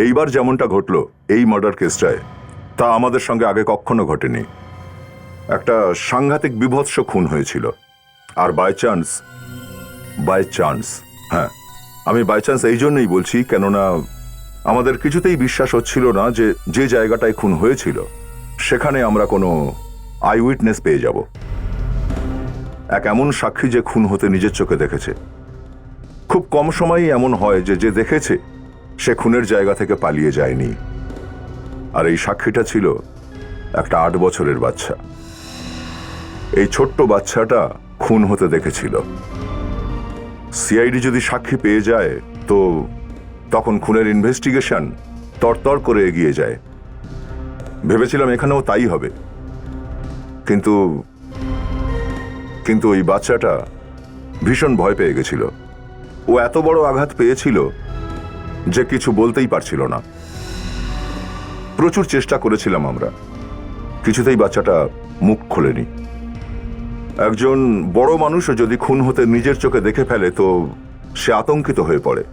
এইবার যেমনটা ঘটলো এই মার্ডার কেসটায়, তা আমাদের সঙ্গে আগে কখনো ঘটেনি। একটা সাংঘাতিক বিভৎস খুন হয়েছিল। আর বাই চান্স, হ্যাঁ, আমি বাই চান্স এই জন্যই বলছি, কেননা আমাদের কিছুতেই বিশ্বাস হচ্ছিল না যে যে জায়গাটায় খুন হয়েছিল সেখানে আমরা কোনো আই উইটনেস পেয়ে যাব, এক এমন সাক্ষী যে খুন হতে নিজের চোখে দেখেছে। খুব কম সময়ই এমন হয় যে যে দেখেছে সে খুনের জায়গা থেকে পালিয়ে যায়নি। আর এই সাক্ষীটা ছিল একটা 8 বছরের বাচ্চা। এই ছোট্ট বাচ্চাটা খুন হতে দেখেছিল। সিআইডি যদি সাক্ষী পেয়ে যায় তো তখন খুনের ইনভেস্টিগেশন তরতর করে এগিয়ে যায়। ভেবেছিলাম এখানেও তাই হবে, কিন্তু কিন্তু ওই বাচ্চাটা ভীষণ ভয় পেয়ে গেছিল। ও এত বড় আঘাত পেয়েছিল যে কিছু বলতেই পারছিল না। প্রচুর চেষ্টা করেছিলাম আমরা, কিছুতেই বাচ্চাটা মুখ খোলেনি। একজন বড় মানুষও যদি খুন হতে নিজের চোখে দেখে ফেলে তো সে আতঙ্কিত হয়ে পড়ে,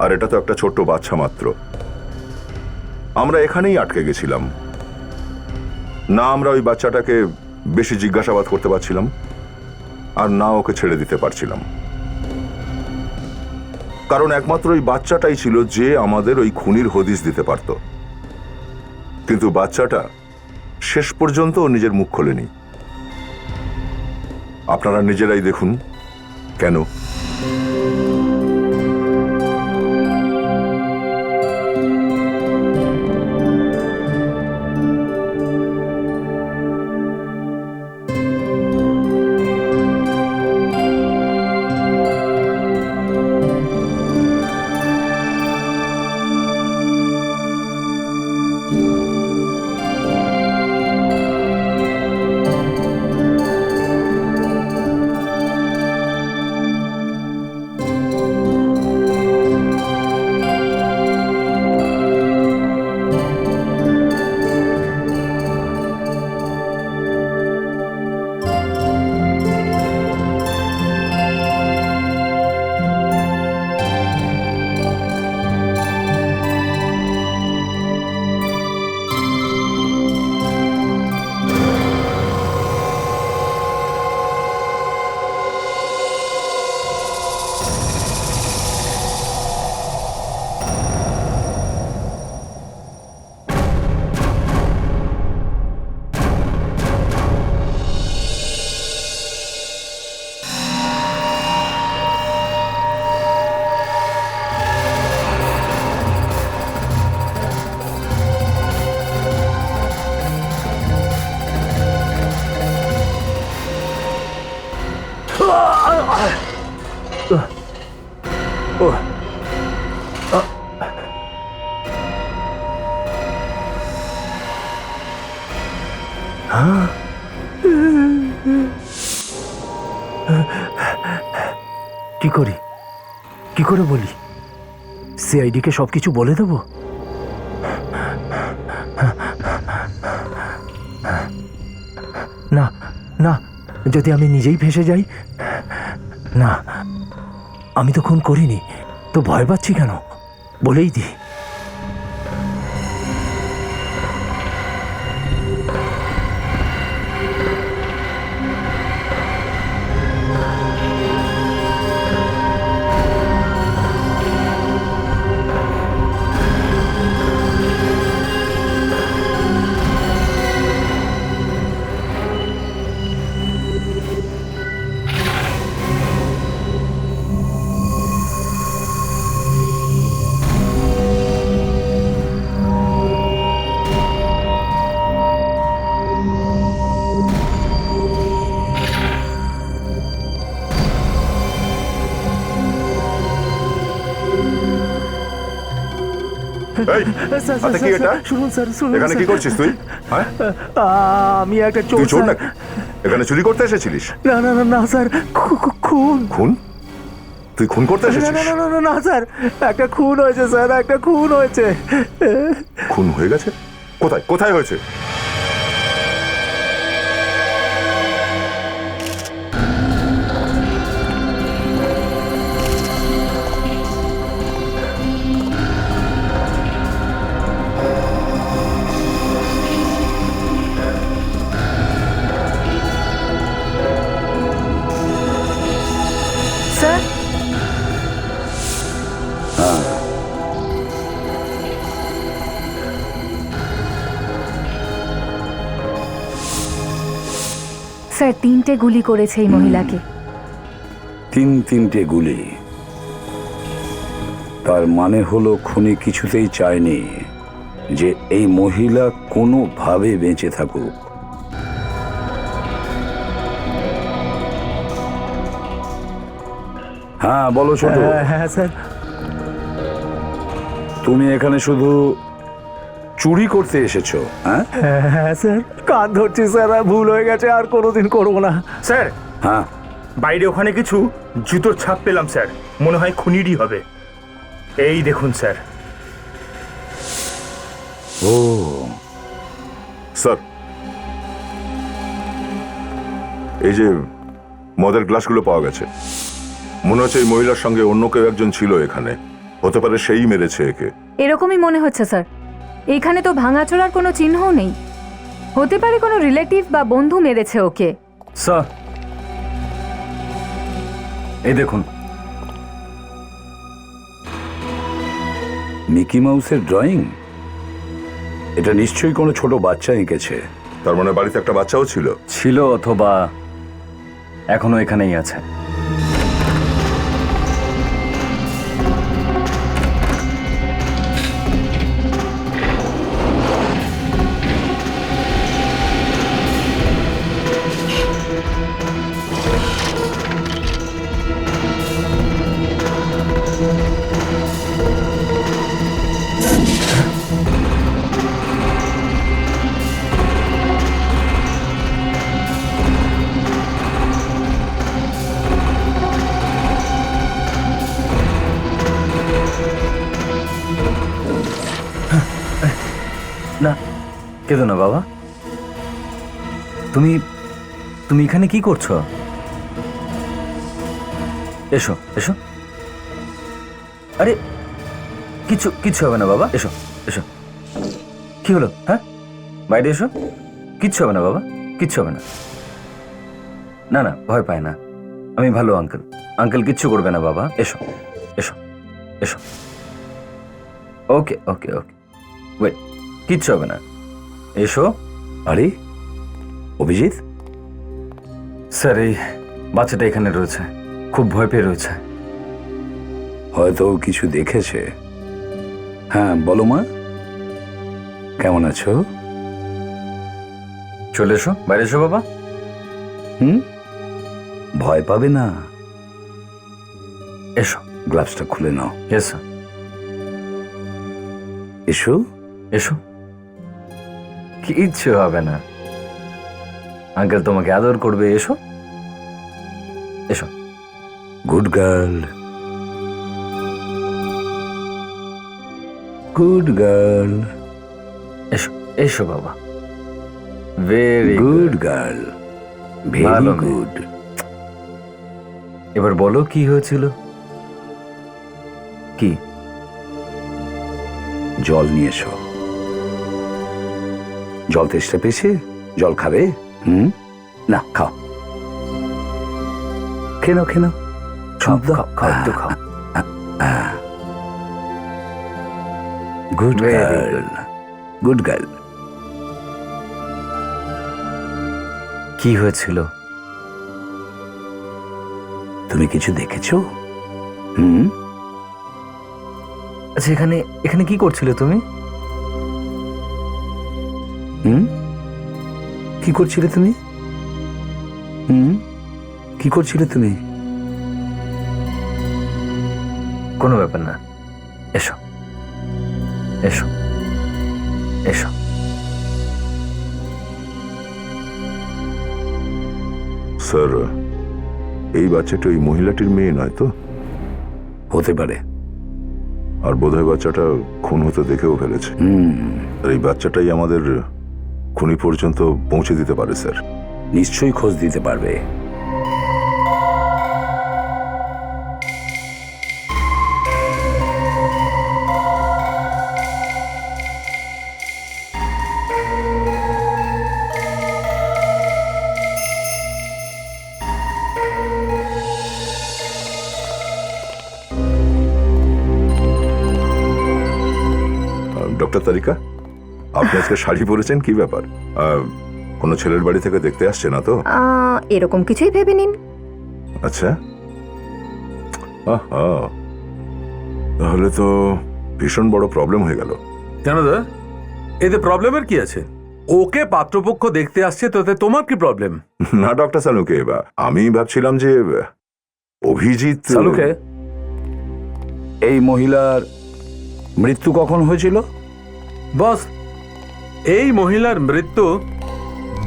আর এটা তো একটা ছোট্ট বাচ্চা মাত্র। আমরা এখানেই আটকে গেছিলাম। না আমরা ওই বাচ্চাটাকে বেশি জিজ্ঞাসাবাদ করতে পারছিলাম, আর না ওকে ছেড়ে দিতে পারছিলাম, কারণ একমাত্র ওই বাচ্চাটাই ছিল যে আমাদের ওই খুনির হদিস দিতে পারত। কিন্তু বাচ্চাটা শেষ পর্যন্ত নিজের মুখ খোলেনি। আপনারা নিজেরাই দেখুন কেন। কি করি, কি করে বলি? সিআইডিকে সবকিছু বলে দেবো? না না, যদি আমি নিজেই ফেঁসে যাই। না, আমি তো খুন করিনি, তো ভয় পাচ্ছি কেন? বলেই দি। এই, হাতে কি এটা? শুনুন স্যার, শুনুন। এখানে কি করছিস তুই? হ্যাঁ, আমি একটা চোর। তুই চোর স্যার। নাকি? এখানে চুরি করতে এসেছিলিস? না না না না স্যার, খুন। খুন? তুই খুন করতে না এসেছিস? না না না না স্যার, একটা খুন হয়েছে স্যার, একটা খুন হয়েছে। খুন হয়ে গেছে? কোথায় কোথায় হয়েছে? স্যার 3টে গুলি করেছে এই মহিলাকে। তিনটে গুলি। তার মানে হলো খুনি কিছুতেই চায়নি যে এই মহিলা কোনোভাবে বেঁচে থাকুক। হ্যাঁ বলো ছোট, হ্যাঁ স্যার। তুমি এখানে শুধু চুরি করতে এসেছো? হ্যাঁ হ্যাঁ স্যার, কান ধরছি স্যার, আর ভুল হয়ে গেছে, আর কোনোদিন করবো না। স্যার, হ্যাঁ বাইরে ওখানে কিছু জুতোর ছাপ পেলাম স্যার, মনে হয় খুনিরই হবে। এই দেখুন স্যার। ও স্যার, এই যে মদের গ্লাসগুলো পাওয়া গেছে, মনে হচ্ছে এই মহিলার সঙ্গে অন্য কেউ একজন ছিল এখানে। হতে পারে সেই মেরেছে একে। এরকমই মনে হচ্ছে স্যার। এইখানে তো ভাঙাচোরার কোনো চিহ্নও নেই। হতে পারে কোনো রিলেটিভ বা বন্ধু মেরেছে ওকে। স্যার, এই দেখুন। মিকি মাউসের ড্রয়িং? এটা নিশ্চয়ই কোনো ছোট বাচ্চা এঁকেছে। তার মানে বাড়িতে একটা বাচ্চাও ছিল। ছিল অথবা এখনো এখানেই আছে। না, কেঁদো না বাবা। তুমি তুমি এখানে কি করছো? এসো এসো। আরে কিছু কিচ্ছু হবে না বাবা, এসো এসো। কি হলো? হ্যাঁ, বাইরে এসো। কিচ্ছু হবে না বাবা, কিচ্ছু হবে না। না না, ভয় পায় না। আমি ভালো আঙ্কেল। আঙ্কেল কিচ্ছু করবে না বাবা, এসো এসো এসো। ওকে ওকে ওকে, ওয়েট, কিচ্ছু হবে না, এসো। আরে অভিজিৎ, স্যার, এই বাচ্চাটা এখানে রয়েছে, খুব ভয় পেয়ে রয়েছে। হয়তো ও কিছু দেখেছে। হ্যাঁ বলো মা, কেমন আছো? চলে এসো, বাইরে এসো বাবা। হুম, ভয় পাবে না। এসো। গ্লাভসটা খুলে নাও। Yes sir. এসো এসো, কিচ্ছু হবে না। আঙ্কেল তোমাকে আদর করবে, এসো এসো। গুড গার্ল, গুড গার্ল, এসো এসো বাবা। Very good good. গার্ল, ভালো ভেরি মেয়ে। গুড। এবার বলো কি হয়েছিল? কি? জল নিয়ে এসো। জল তেষ্টা পেয়েছে? জল খাবে? হুম, না খাও, খেয়ে নাও, খেয়ে নাও। খাও চুপ দাও। খাও খাও, একটু খাও। Good Very girl, good girl. কি হয়েছিল? তুমি কিছু দেখেছো? হুম, আচ্ছা, এখানে এখানে কি করছিলে তুমি? হুম, কি করছিলে তুমি? হুম, কি করছিলে তুমি? কোনো ব্যাপার না, এসো এসো এসো। স্যার, এই বাচ্চাটা ওই মহিলাটির মেয়ে নয় তো? হতে পারে। আর বোধহয় বাচ্চাটা খুন হতে দেখেও ফেলেছে। হুম, আর এই বাচ্চাটাই আমাদের খুনি পর্যন্ত পৌঁছে দিতে পারে স্যার। নিশ্চয়ই খোঁজ দিতে পারবে। ডক্টর তারিকা, আপনি আজকে শাড়ি পরেছেন, কি ব্যাপার? কোনো ছেলের বাড়ি থেকে দেখতে আসছে না তো? এরকম কিছুই ভেবে নিন। আচ্ছা, আহা, তাহলে তো ভীষণ বড় প্রবলেম হয়ে গেল। কেন দা, এতে প্রবলেমের কি আছে? ওকে পাত্রপক্ষ দেখতে আসছে, তাতে তোমার কি প্রবলেম? না ডক্টর সালুকে, আমি ভাবছিলাম যে অভিজিৎ সালুকে, এই মহিলার মৃত্যু কখন হয়েছিল? বস, এই মহিলার মৃত্যু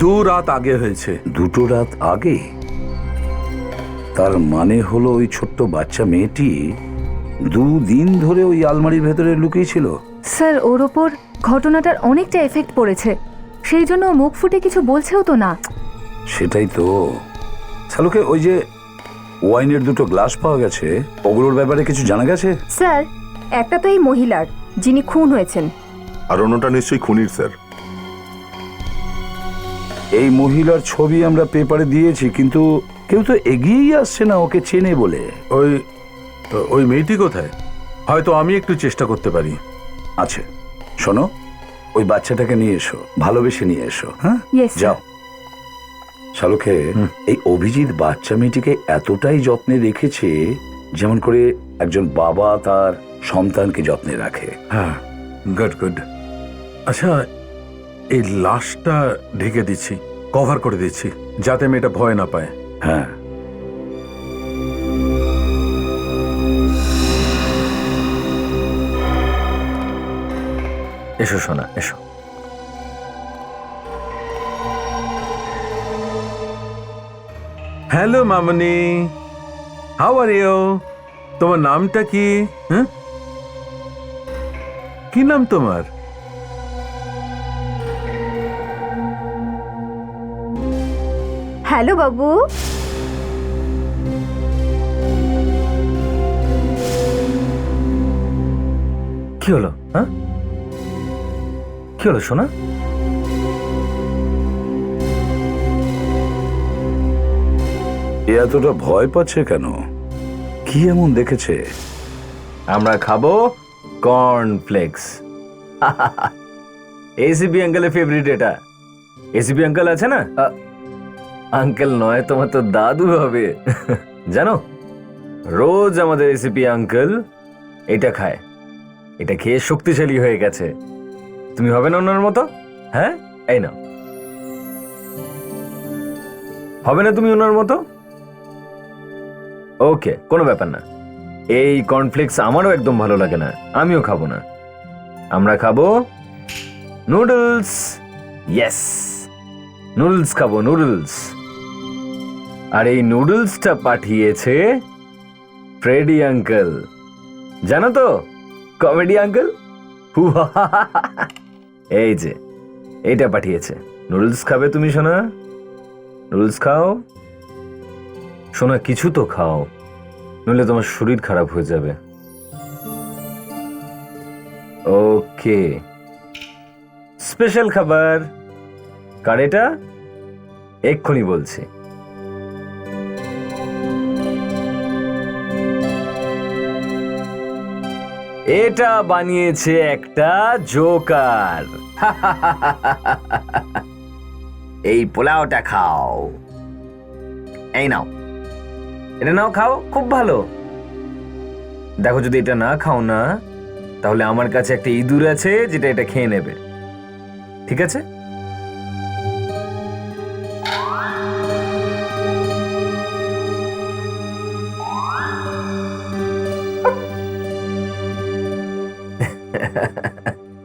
2 রাত আগে হয়েছে। 2 রাত আগে? তার মানে হলো ওই ছোট্ট বাচ্চা মেয়েটি 2 দিন ধরে ওই আলমারির ভেতরে লুকিয়ে ছিল। স্যার, ওর ওপর ঘটনাটার অনেকটা এফেক্ট পড়েছে, সেই জন্য ও মুখ ফুটে কিছু বলছেও তো না। সেটাই তো। সালুকে, ওই যে ওয়াইনের 2টো গ্লাস পাওয়া গেছে, ওগুলোর ব্যাপারে কিছু জানা গেছে? স্যার, একটা তো এই মহিলার, যিনি খুন হয়েছেন। আর অন্যটা নিশ্চয়ই খুনির স্যার। এই মহিলার ছবি আমরা পেপারে দিয়েছি, কিন্তু কেউ তো এগিয়েই আসছে না ওকে চেনে বলে। ওই মেয়েটি কোথায়? হয়তো আমি একটু চেষ্টা করতে পারি। আছে, শোনো, ওই বাচ্চাটাকে নিয়ে এসো, ভালোবেসে নিয়ে এসো। হ্যাঁ, Yes, sir. যাও। শালুকে, এই অভিজিৎ বাচ্চা মেয়েটিকে এতটাই যত্নে রেখেছে যেমন করে একজন বাবা তার সন্তানকে যত্নে রাখে। হ্যাঁ, গুড গুড। আচ্ছা, এই লাশটা ঢেকে দিচ্ছি, কভার করে দিচ্ছি, যাতে মেয়েটা ভয় না পায়। হ্যাঁ, এসো সোনা, এসো। হ্যালো মামনি, হাউ আর ইউ? তোমার নামটা কি? হ্যাঁ, কি নাম তোমার? হ্যালো বাবু। কি হলো? হ্যাঁ, কি হলো সোনা? এ এতটা ভয় পাচ্ছে কেন? কি এমন দেখেছে? আমরা খাবো কর্নফ্লেক্স। এসিপি আঙ্কেলের ফেভারিট এটা। এসিপি আঙ্কেল আছে না? আঙ্কেল নয়, তোমার তো দাদু হবে। জানো, রোজ আমাদের এসিপি আঙ্কেল এটা খায়। এটা খেয়ে শক্তিশালী হয়ে গেছে। তুমি হবে না ওনার মতো? হ্যাঁ, এই নাও। হবে না তুমি ওনার মতো? ওকে, কোনো ব্যাপার না। এই কর্নফ্লেক্স আমারও একদম ভালো লাগে না, আমিও খাবো না। আমরা খাবো নুডলস। ইয়েস, নুডলস খাবো, নুডলস। আর এই নুডলসটা পাঠিয়েছে ফ্রেডি আঙ্কেল। জানো তো, কমেডি আঙ্কেল। এই যে এইটা পাঠিয়েছে। নুডলস খাবে তুমি সোনা? নুডলস খাও সোনা, কিছু তো খাও, নইলে তোমার শরীর খারাপ হয়ে যাবে। ওকে, স্পেশাল খাবার। কার এটা? এক্ষুনি বলছি। এটা বানিয়েছে একটা জোকার। এই পোলাওটা খাও, এই নাও, এটা নাও, খাও, খুব ভালো। দেখো, যদি এটা না খাও না, তাহলে আমার কাছে একটা ইঁদুর আছে যেটা এটা খেয়ে নেবে। ঠিক আছে?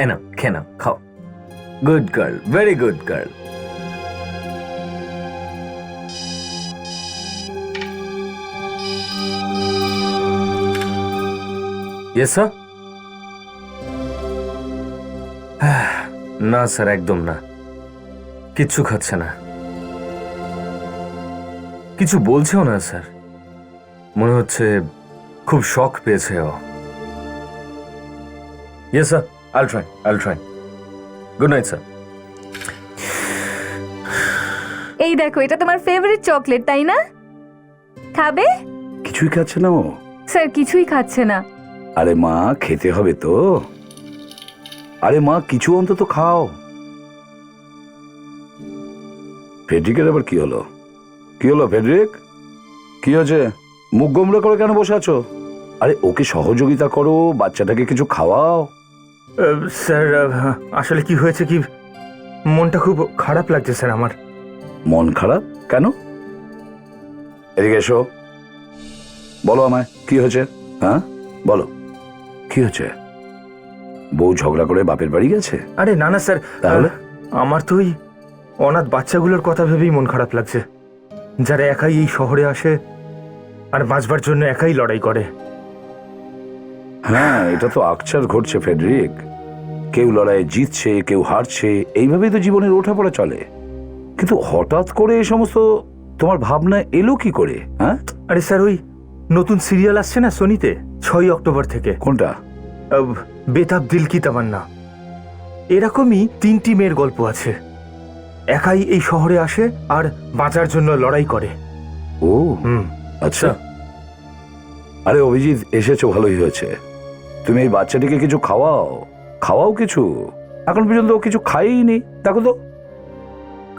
এ নাও, খেয়ে নাও, খাও। Good girl, very good girl. Yes sir. না স্যার, একদম না, কিচ্ছু খাচ্ছে না, কিছু বলছেও না স্যার। মনে হচ্ছে খুব শক পেয়েছে ও। Yes sir, I'll try. Good night sir. এই দেখো, এটা তোমার ফেভারিট চকলেট, তাই না? খাবে? কিছুই খাচ্ছে না ও? স্যার, কিছুই খাচ্ছে না। আরে মা, খেতে হবে তো। আরে মা, কিছু অন্তত খাও। ফেডরিকের আবার কি হলো? কি হলো ফেডরিক? কি হয়েছে? মুখ গোমড়ে করে কেন বসে আছো? আরে ওকে সহযোগিতা করো, বাচ্চাটাকে কিছু খাওয়াও। স্যার আসলে কি হয়েছে কি, মনটা খুব খারাপ লাগছে স্যার আমার। মন খারাপ কেন? এদিকে এসো, বলো আমায় কি হয়েছে। হ্যাঁ বলো, কি হয়েছে? বউ ঝগড়া করে বাপের বাড়ি গেছে? আরে না না স্যার, তাহলে? আমার তো ওই অনাথ বাচ্চাগুলোর কথা ভেবেই মন খারাপ লাগছে, যারা একাই এই শহরে আসে আর বাঁচবার জন্য একাই লড়াই করে। হ্যাঁ, এটা তো আকছার ঘটছে ফেডরিক। কেউ লড়াইয়ে জিতছে, কেউ হারছে, এইভাবেই তো জীবনের ওঠাপড়া চলে। কিন্তু হঠাৎ করে এই সমস্ত তোমার ভাবনা এলো কি করে? হ্যাঁ, আরে স্যার, ওই নতুন সিরিয়াল আসছে না সোনিতে 6 অক্টোবর থেকে, কোনটা? বেতাব দিল কি তামান্না। এরকমই 3টি মেয়ের গল্প আছে, একাই এই শহরে আসে আর বাঁচার জন্য লড়াই করে। ও হুম। আচ্ছা। আরে অভিজিৎ, এসেছো, ভালোই হয়েছে। তুমি এই বাচ্চাটিকে কিছু খাওয়াও, খাওয়াও কিছু। এখন পর্যন্ত ও কিছু খাইনি, দেখো তো।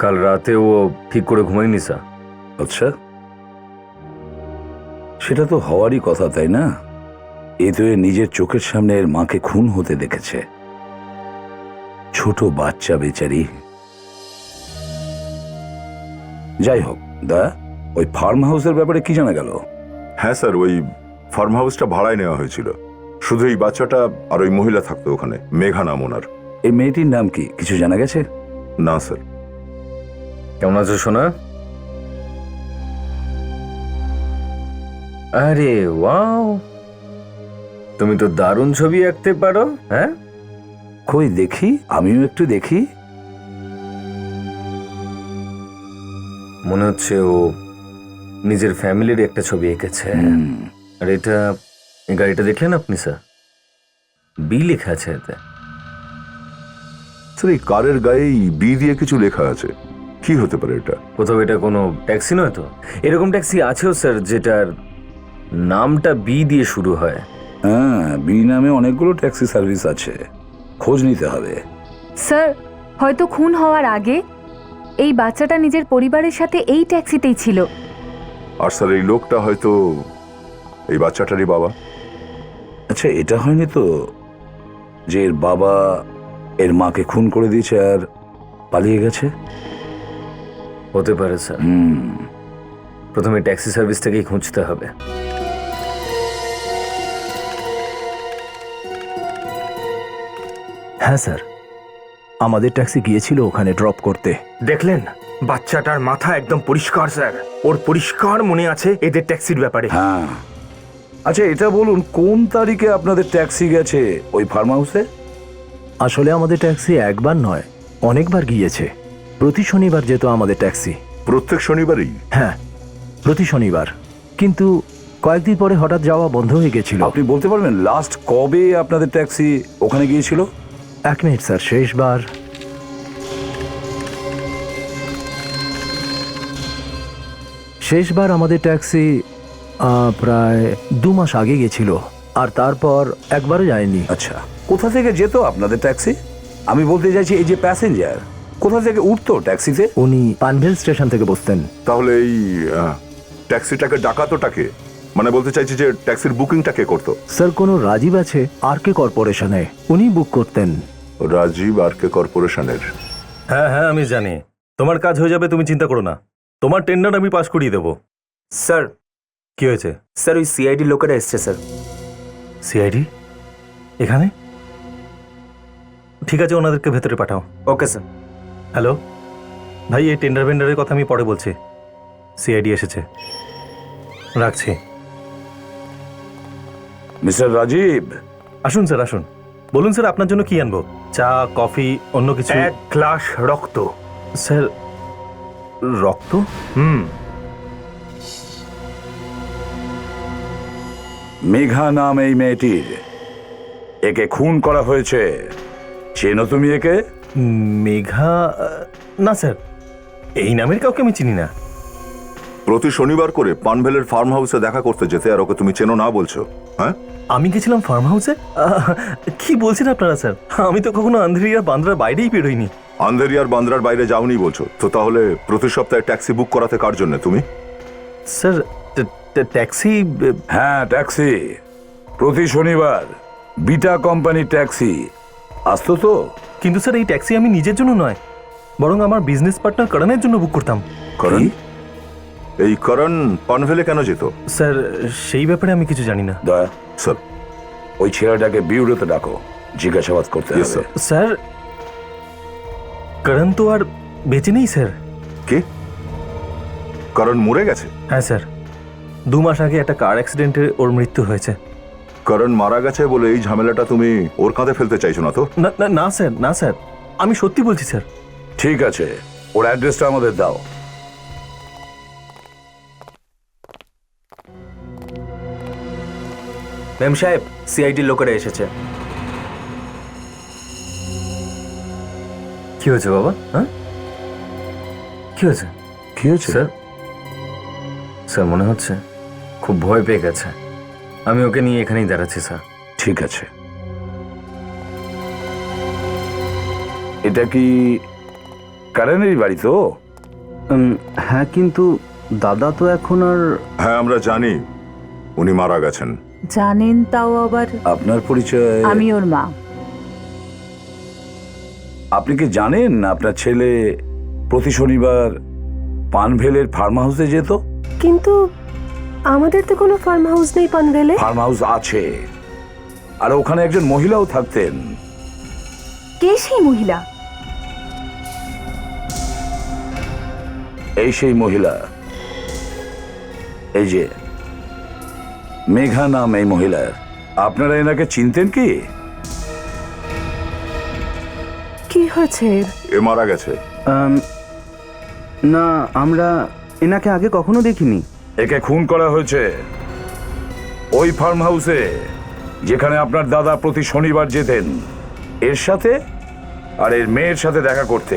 কাল রাতে ও ঠিক করে ঘুমায়নি স্যার। আচ্ছা, সেটা তো হওয়ারই কথা, তাই না? এ তো এর নিজের চোখের সামনে এর মাকে খুন হতে দেখেছে। ছোট বাচ্চা বেচারি। যাই হোক, দা, ওই ফার্ম হাউসের ব্যাপারে কি জানা গেল? হ্যাঁ স্যার, ওই ফার্ম হাউসটা ভাড়ায় নেওয়া হয়েছিল। শুধু এই বাচ্চাটা আর ওই মহিলা থাকতো ওখানে, মেঘা নাম ওনার। এই মেয়েটির নাম কি, কিছু জানা গেছে? না স্যার। কেমন আছো সোনা? আরে ওয়াও, তুমি তো দারুণ ছবি আঁকতে পারো। হ্যাঁ, কই দেখি, আমিও একটু দেখি। মনে হচ্ছে ও নিজের ফ্যামিলির একটা ছবি এঁকেছে। আর এটা, এই গাড়িটা দেখলেন আপনি স্যার? বি লেখা আছে এতে। স্যার, এই কারের গায়েই বি দিয়ে কিছু লেখা আছে, কি হতে পারে এটা? কোথাও এটা কোনো ট্যাক্সি নয় তো? এরকম ট্যাক্সি আছেও স্যার যেটার নামটা বি দিয়ে শুরু হয়। হ্যাঁ, বি নামে অনেকগুলো ট্যাক্সি সার্ভিস আছে, খোঁজ নিতে হবে। স্যার, হয়তো খুন হওয়ার আগে এই বাচ্চাটা নিজের পরিবারের সাথে এই ট্যাক্সিতেই ছিল। আর স্যার, এই লোকটা হয়তো এই বাচ্চাটারই বাবা। আচ্ছা, এটা হয়নি তো যে এর বাবা এর মাকে খুন করে দিয়েছে আর পালিয়ে গেছে? হতে পারে স্যার। প্রথমে ট্যাক্সি সার্ভিসটাকেই খুঁজতে হবে। হ্যাঁ স্যার, আমাদের ট্যাক্সি গিয়েছিল ওখানে ড্রপ করতে। দেখলেন, বাচ্চাটার মাথা একদম পরিষ্কার স্যার, ওর পরিষ্কার মনে আছে এদের ট্যাক্সির ব্যাপারে। হ্যাঁ। আচ্ছা, এটা বলুন, কোন তারিখে আপনাদের ট্যাক্সি গেছে ওই ফার্ম হাউসে? আসলে আমাদের ট্যাক্সি একবার নয়, অনেকবার গিয়েছে। প্রতি শনিবার যেত আমাদের ট্যাক্সি। প্রত্যেক শনিবারই? হ্যাঁ, প্রতি শনিবার। কিন্তু কয়েকদিন পরে হঠাৎ যাওয়া বন্ধ হয়ে গেছিল। আপনি বলতে পারবেন লাস্ট কবে আপনাদের ট্যাক্সি ওখানে গিয়েছিল? 1 মিনিট স্যার, শেষবার আমাদের ট্যাক্সি প্রায় 2 মাস আগে গেছিল, আর তারপর একবারও যায়নি। আচ্ছা, কোথা থেকে যেত আপনাদের ট্যাক্সি? আমি বলতে চাইছি, এই যে প্যাসেঞ্জার কোথা থেকে উঠতো ট্যাক্সিতে? উনি পানভেল স্টেশন থেকে বসতেন। তাহলে এই ট্যাক্সিটাকে ডাকাতোটাকে, মানে বলতে চাইছি যে ট্যাক্সির বুকিংটা কে করতো? স্যার, কোনো রাজীব আছে আর কে কর্পোরেশনে, উনি বুক করতেন। রাজীব আর কে কর্পোরেশনের? হ্যাঁ হ্যাঁ, আমি জানি। তোমার কাজ হয়ে যাবে, তুমি চিন্তা করো না। তোমার টেন্ডার আমি পাস করিয়ে দেবো। স্যার, কি হয়েছে? স্যার ওই সিআইডি লোকেরা এসছে স্যার। সিআইডি এখানে? ঠিক আছে, ওনাদেরকে ভেতরে পাঠাও। Okay sir. হ্যালো ভাই, এই টেন্ডার ভেন্ডারের কথা আমি পরে বলছি। সিআইডি এসেছে, রাখছি। মিস্টার রাজীব, আসুন স্যার, আসুন। বলুন স্যার, আপনার জন্য কি আনবো? চা, কফি, অন্য কিছু? 1 গ্লাস রক্ত। স্যার, রক্ত? মেঘা নাম এই মেয়েটির, একে খুন করা হয়েছে। চেনো তুমি একে? মেঘা? না স্যার, এই নামের কাউকে আমি চিনি না। প্রতি শনিবার করে পানভেলের ফার্ম হাউসে দেখা করতে যেতে, আর ওকে তুমি চেনো না বলছো? হ্যাঁ, আমি গেছিলাম ফার্ম হাউসে? কি বলছেন আপনারা স্যার? আমি তো কখনো আন্ধ্রিয়া বান্দ্রার বাইরেই বেরোইনি। আন্ধেরি আর বান্দ্রার বাইরে যাওনি বলছো, তো তাহলে প্রতি সপ্তাহে ট্যাক্সি বুক করাতে কার জন্য তুমি? স্যার ট্যাক্সি হ্যাঁ, ট্যাক্সি। প্রতি শনিবার বিটা কোম্পানি ট্যাক্সি আসতো তো। কিন্তু স্যার এই ট্যাক্সি আমি নিজের জন্য নয়, বরং আমার বিজনেস পার্টনার করণের জন্য বুক করতাম। করণ? এই করণ পানভেলে কেন যেত? স্যার সেই ব্যাপারে আমি কিছু জানি না। দয়া, স্যার। ওই ছেলেটাকে বিউরোতে ডাকো, জিজ্ঞাসাবাদ করতে Yes, হবে। sir. স্যার করণ তো আর বেঁচে নেই স্যার। কি? করণ মরে গেছে? হ্যাঁ স্যার, 2 মাস আগে একটা কার অ্যাক্সিডেন্টে ওর মৃত্যু হয়েছে। করণ মারা গেছে বলে এই ঝামেলাটা তুমি ওর কাঁধে ফেলতে চাইছো না তো? না না না স্যার, না স্যার, আমি সত্যি বলছি স্যার। ঠিক আছে, ওর অ্যাড্রেসটা আমাদের দাও। ম্যাম সাহেব, সিআইডি লোকেরা এসেছে। কি হয়েছে বাবা? হ্যাঁ, কি হয়েছে? কি হয়েছে? স্যার, স্যার মনে হচ্ছে খুব ভয় পেয়ে গেছে। আমি ওকে নিয়ে এখানেই দাঁড়াচ্ছি স্যার। ঠিক আছে। এটা কি কারণেরই বাড়ি তো? হ্যাঁ, কিন্তু দাদা তো এখন আর... হ্যাঁ, আমরা জানি উনি মারা গেছেন। জানেন তাও আবার? আপনার পরিচয়? আমি ওর মা। আপনি কি জানেন আপনার ছেলে প্রতি শনিবার পানভেলের ফার্ম হাউসে যেত? কিন্তু আমাদের তো কোনো ফার্ম হাউস নেই পানভেলে। ফার্ম হাউস আছে, আর ওখানে একজন মহিলাও থাকতেন। কে সেই মহিলা? এই সেই মহিলা, এই যে মেঘা নাম এই মহিলার। আপনারা এনাকে চিনতেন কি? কি হয়েছে? এ মারা গেছে। না, আমরা এনাকে আগে কখনো দেখিনি। একে খুন করা হয়েছে ওই ফার্ম হাউসে যেখানে আপনার দাদা প্রতি শনিবার যেতেন এর সাথে আর এর মেয়ের সাথে দেখা করতে।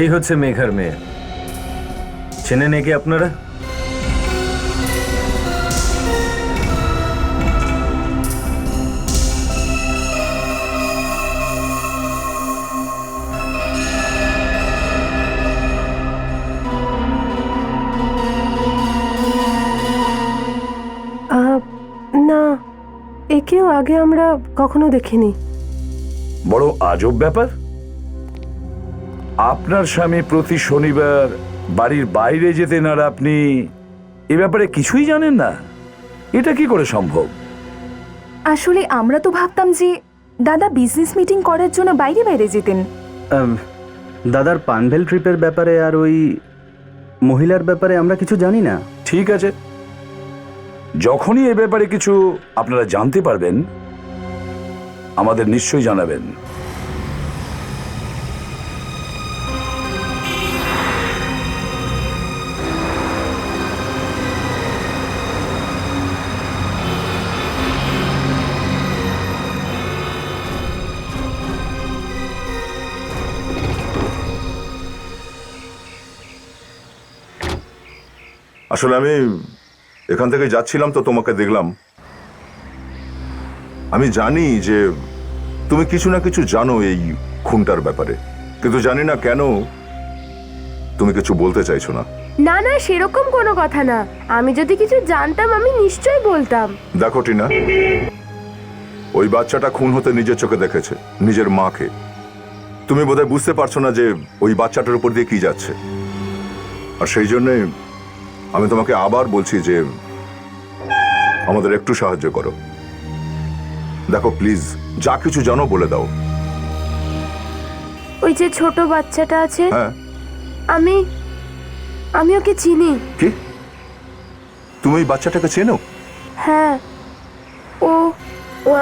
এই হচ্ছে মেঘার মেয়ে। চেনেন একে আপনারা? না, একেও আগে আমরা কখনো দেখিনি। বড় আজব ব্যাপার, আপনার স্বামী প্রতি শনিবার বাড়ির বাইরে যেতেন আর আপনি এ ব্যাপারে কিছুই জানেন না। এটা কি করে সম্ভব? আসলে আমরা তো ভাবতাম যে দাদা বিজনেস মিটিং করার জন্য বাইরে বাইরে যেতেন। দাদার পানভেল ট্রিপের ব্যাপারে আর ওই মহিলার ব্যাপারে আমরা কিছু জানি না। ঠিক আছে, যখনই এ ব্যাপারে কিছু আপনারা জানতে পারবেন আমাদের নিশ্চয়ই জানাবেন। আসলে আমি এখান থেকে যাচ্ছিলাম তো তোমাকে দেখলাম। আমি জানি যে তুমি কিছু না কিছু জানো এই খুনটার ব্যাপারে, কিন্তু জানি না কেন তুমি কিছু বলতে চাইছো না। না না, সেরকম কোনো কথা না। আমি যদি কিছু জানতাম আমি নিশ্চয়ই বলতাম। দেখো টিনা, ওই বাচ্চাটা খুন হতে নিজের চোখে দেখেছে, নিজের মাকে। তুমি বোধহয় বুঝতে পারছো না যে ওই বাচ্চাটার উপর দিয়ে কি যাচ্ছে। আর সেই জন্যে আমি তোমাকে আবার বলছি যে আমাদের একটু সাহায্য করো। দেখো প্লিজ, যা কিছু জানো বলে দাও। ওই যে ছোট বাচ্চাটা আছে, হ্যাঁ। আমি ওকে চিনি। কি? তুমি এই বাচ্চাটাকে চেনো? হ্যাঁ, ও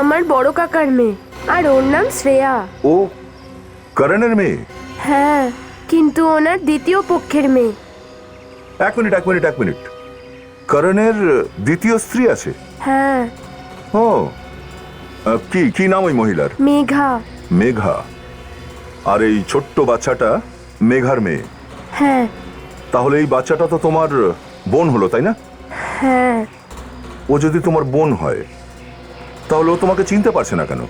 আমার বড় কাকার মেয়ে, আর ওর নাম শ্রেয়া। ও করণের মেয়ে? হ্যাঁ, কিন্তু ওনার দ্বিতীয় পক্ষের মেয়ে। এক মিনিট। করণের দ্বিতীয় স্ত্রী আছে? হ্যাঁ। ও, কি নাম ওই মহিলার? মেঘা। মেঘা। আর এই ছোট্ট বাচ্চাটা মেঘার মেয়ে? হ্যাঁ। তাহলে এই বাচ্চাটা তো তোমার বোন হলো, তাই না? হ্যাঁ। ও যদি তোমার বোন হয় তাহলে ও তোমাকে চিনতে পারছে না কেন?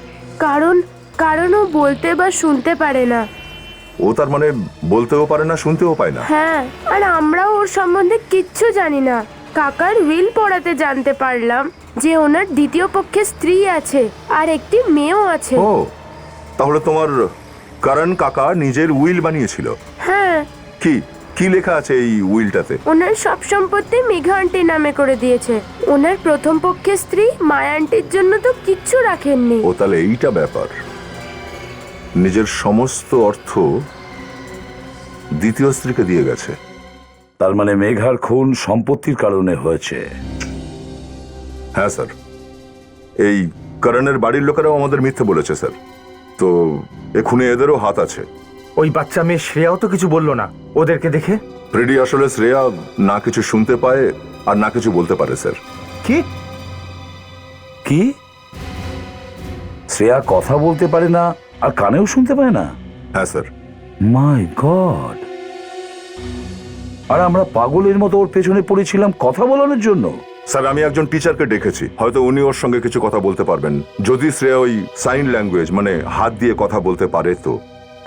কারণ ও বলতে বা শুনতে পারে না। ও তার মানে বলতেও পারে না, শুনতেও পায় না। হ্যাঁ, আর আমরাও ওর সম্বন্ধে কিচ্ছু জানি না। কাকার উইল পড়াতে জানতে পারলাম যে ওনার দ্বিতীয় পক্ষে স্ত্রী আছে আর একটি মেয়েও আছে। ও, তাহলে তোমার করণ কাকা নিজের উইল বানিয়েছিল? হ্যাঁ, কি কি লেখা আছে এই উইলটাতে? ওনার সব সম্পত্তি মেঘা আন্টির নামে করে দিয়েছে। ওনার প্রথম পক্ষের স্ত্রী মায়া আন্টির জন্য তো কিচ্ছু রাখেননি। ও, তাহলে এইটা ব্যাপার। নিজের সমস্ত অর্থ দ্বিতীয় স্ত্রীকে দিয়ে গেছে। তার মানে মেঘার খুন সম্পত্তির কারণে হয়েছে। হ্যাঁ স্যার, এই করণের বাড়ির লোকেরাও আমাদের মিথ্যে বলেছে স্যার। তো এ খুনে এদেরও হাত আছে। ওই বাচ্চা মেয়ে শ্রেয়াও তো কিছু বললো না ওদেরকে দেখে। ফ্রেডি আসলে শ্রেয়া না কিছু শুনতে পায় আর না কিছু বলতে পারে স্যার। কি কি? শ্রেয়া কথা বলতে পারে না আর কানেও শুনতে পায় না? হ্যাঁ স্যার। মাই গড! আর আমরা পাগলের মতো ওর পেছনে পড়েছিলাম কথা বলানোর জন্য। স্যার, আমি একজন টিচারকে ডেকেছি, হয়তো উনি ওর সঙ্গে কিছু কথা বলতে পারবেন। যদি শ্রেয়া ওই সাইন ল্যাঙ্গুয়েজ মানে হাত দিয়ে কথা বলতে পারে তো।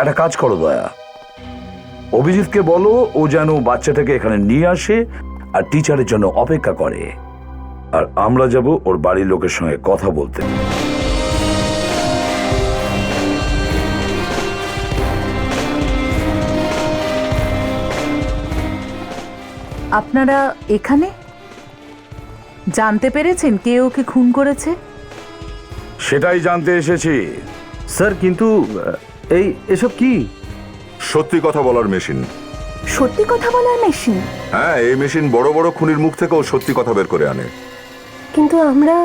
একটা কাজ করো দয়া, অভিজিৎকে বলো ও যেন বাচ্চাটাকে এখানে নিয়ে আসে আর টিচারের জন্য অপেক্ষা করে, আর আমরা যাব ওর বাড়ির লোকের সঙ্গে কথা বলতে। আপনারা এখানে জানতে পেরেছেন কে ওকে খুন করেছে? সেটাই জানতে এসেছি। স্যার কিন্তু এই এসব কি? সত্যি কথা বলার মেশিন। সত্যি কথা বলার মেশিন? হ্যাঁ, এই মেশিন বড় বড় খুনির মুখ থেকেও সত্যি কথা বের করে আনে। কিন্তু আমরা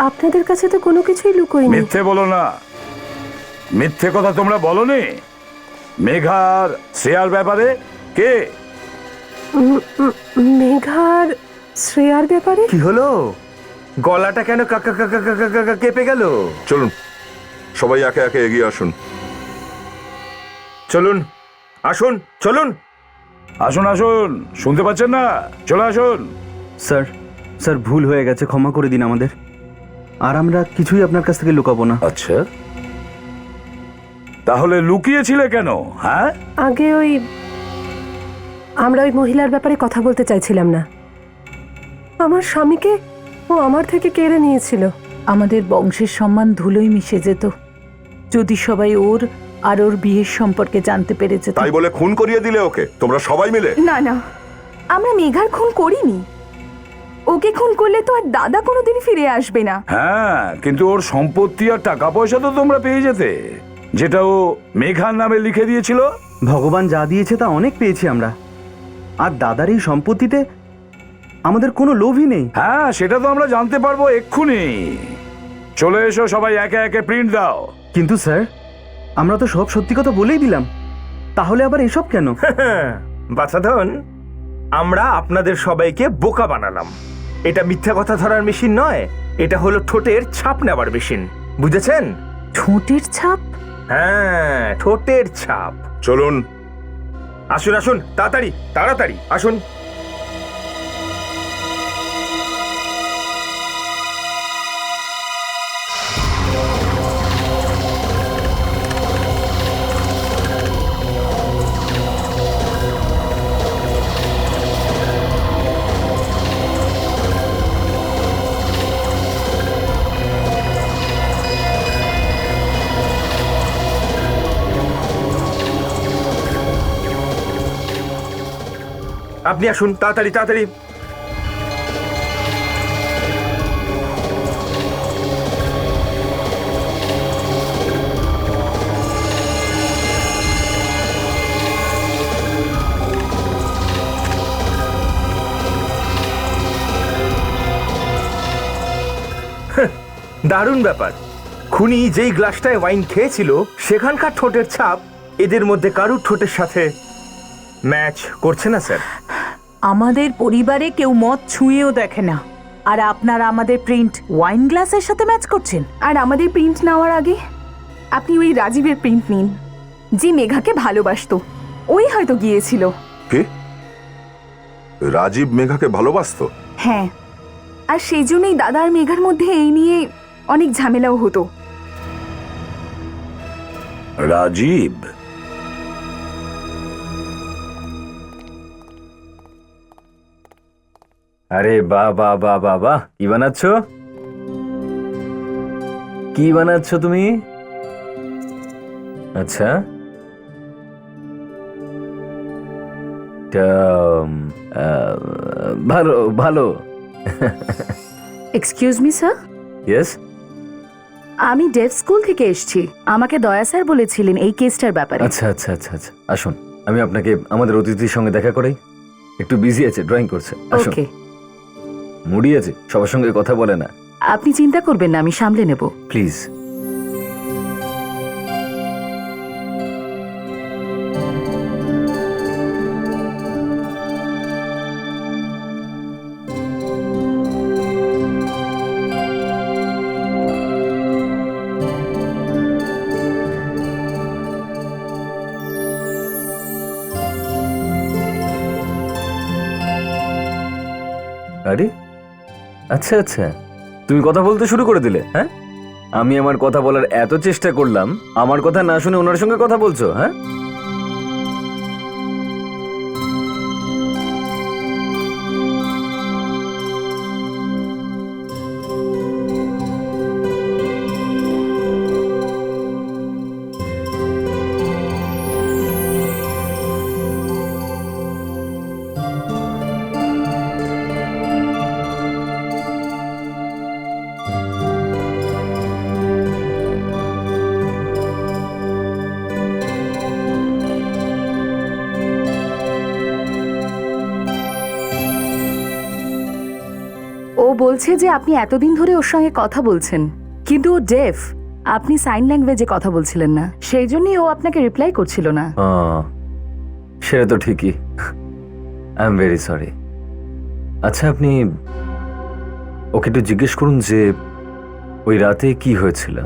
আপনাদের কাছে তো কোনো কিছুই লুকোইনি। মিথ্যে বলো না। মিথ্যে কথা তোমরা বলনি। মেঘার শ্রেয়ার ব্যাপারে কে? মেঘার শ্রেয়ার ব্যাপারে? কি হলো? গলাটা কেন কাকা কাকা কাকা কাকা কেঁপে গেল? চলুন সবাই একে একে এগিয়ে আসুন। চলুন, আসুন, চলুন। আসুন আসুন, শুনতে পাচ্ছেন না? চলে আসুন। স্যার, স্যার ভুল হয়ে গেছে, ক্ষমা করে দিন আমাদের। আর আমরা কিছুই আপনার কাছ থেকে লুকাবো না। আচ্ছা, তাহলে লুকিয়েছিলে কেন? হ্যাঁ, আগে আমরা ওই মহিলার ব্যাপারে কথা বলতে চাইছিলাম না। আমার স্বামীকে ও আমার থেকে কেড়ে নিয়েছিল। আমাদের বংশের সম্মান ধুলোয় মিশে যেত যদি সবাই ওর আর ওর বিয়ের সম্পর্কে জানতে পেরে যেত। তাই বলে খুন করিয়ে দিলে ওকে তোমরা সবাই মিলে? না না, আমরা মেঘার খুন করিনি। ওকে খুন করলে তো আর দাদা কোনোদিনই ফিরে আসবে না। হ্যাঁ, কিন্তু ওর সম্পত্তি আর টাকা পয়সা তো তোমরা পেয়ে যেতে, যেটা ও মেঘার নামে লিখে দিয়েছিল। ভগবান যা দিয়েছে তা অনেক পেয়েছি আমরা। আর দাদার এই সম্পত্তিতে আমাদের কোনো লোভই নেই। হ্যাঁ, সেটা তো আমরা জানতে পারবো এক্ষুনি। চলে এসো সবাই, একে একে প্রিন্ট দাও। কিন্তু স্যার, আমরা তো সব সত্যি কথা বলেই দিলাম, তাহলে আবার এসব কেন? বাছাধন, আমরা আপনাদের সবাইকে বোকা বানালাম। এটা মিথ্যা কথা ধরার মেশিন নয়, এটা হলো ঠোঁটের ছাপ নেওয়ার মেশিন। বুঝেছেন? ঠোঁটের ছাপ? হ্যাঁ, ঠোঁটের ছাপ। চলুন। আসুন আসুন, তাড়াতাড়ি তাড়াতাড়ি আসুন। আপনি আসুন, তাড়াতাড়ি তাড়াতাড়ি। দারুণ ব্যাপার। খুনি যেই গ্লাসটায় ওয়াইন খেয়েছিল সেখানকার ঠোঁটের ছাপ এদের মধ্যে কারুর ঠোঁটের সাথে ম্যাচ করছে না স্যার। আমাদের পরিবারে কেউ মদ ছুঁয়েও দেখে না, আর আপনারা আমাদের প্রিন্ট ওয়াইন গ্লাসের সাথে ম্যাচ করছেন। আর আমাদের প্রিন্ট নেওয়ার আগে আপনি ওই রাজীবের প্রিন্ট নিন, যে মেঘাকে ভালোবাসতো। ওই হয়তো গিয়েছিল। কে? রাজীব মেঘাকে ভালোবাসতো? হ্যাঁ, আর সেই জন্যই দাদা আর মেঘার মধ্যে এই নিয়ে অনেক ঝামেলাও হতো। রাজীব? আরে বাহ বাহ বাহ বাহ বাহ, কি বানাচ্ছ? কি বানাচ্ছ তুমি? আচ্ছা, তা, ভালো ভালো। এক্সকিউজ মি স্যার, ইয়েস, আমি ডেভ স্কুল থেকে এসেছি। আমাকে দয়া স্যার বলেছিলেন এই কেসটার ব্যাপারে। আচ্ছা আচ্ছা আচ্ছা আচ্ছা, আসুন আমি আপনাকে আমাদের অতিথির সঙ্গে দেখা করাই। একটু বিজি আছে, ড্রয়িং করছে। আসুন। ওকে, মুডি আছে, সবার সঙ্গে কথা বলে না। আপনি চিন্তা করবেন না, আমি সামলে নেব। প্লিজ। আরে আচ্ছা আচ্ছা, তুমি কথা বলতে শুরু করে দিলে? হ্যাঁ, আমি আমার কথা বলার এত চেষ্টা করলাম, আমার কথা না শুনে ওনার সঙ্গে কথা বলছো? হ্যাঁ, ও বলছে যে আপনি এতদিন ধরে ওর সঙ্গে কথা বলছেন, কিন্তু ও ডেফ। আপনি সাইন ল্যাঙ্গুয়েজে কথা বলছিলেন না, সেই জন্যই ও আপনাকে রিপ্লাই করছিল না। সেটা তো ঠিকই। I am very sorry. আচ্ছা, আপনি ওকে একটু জিজ্ঞেস করুন যে ওই রাতে কি হয়েছিল।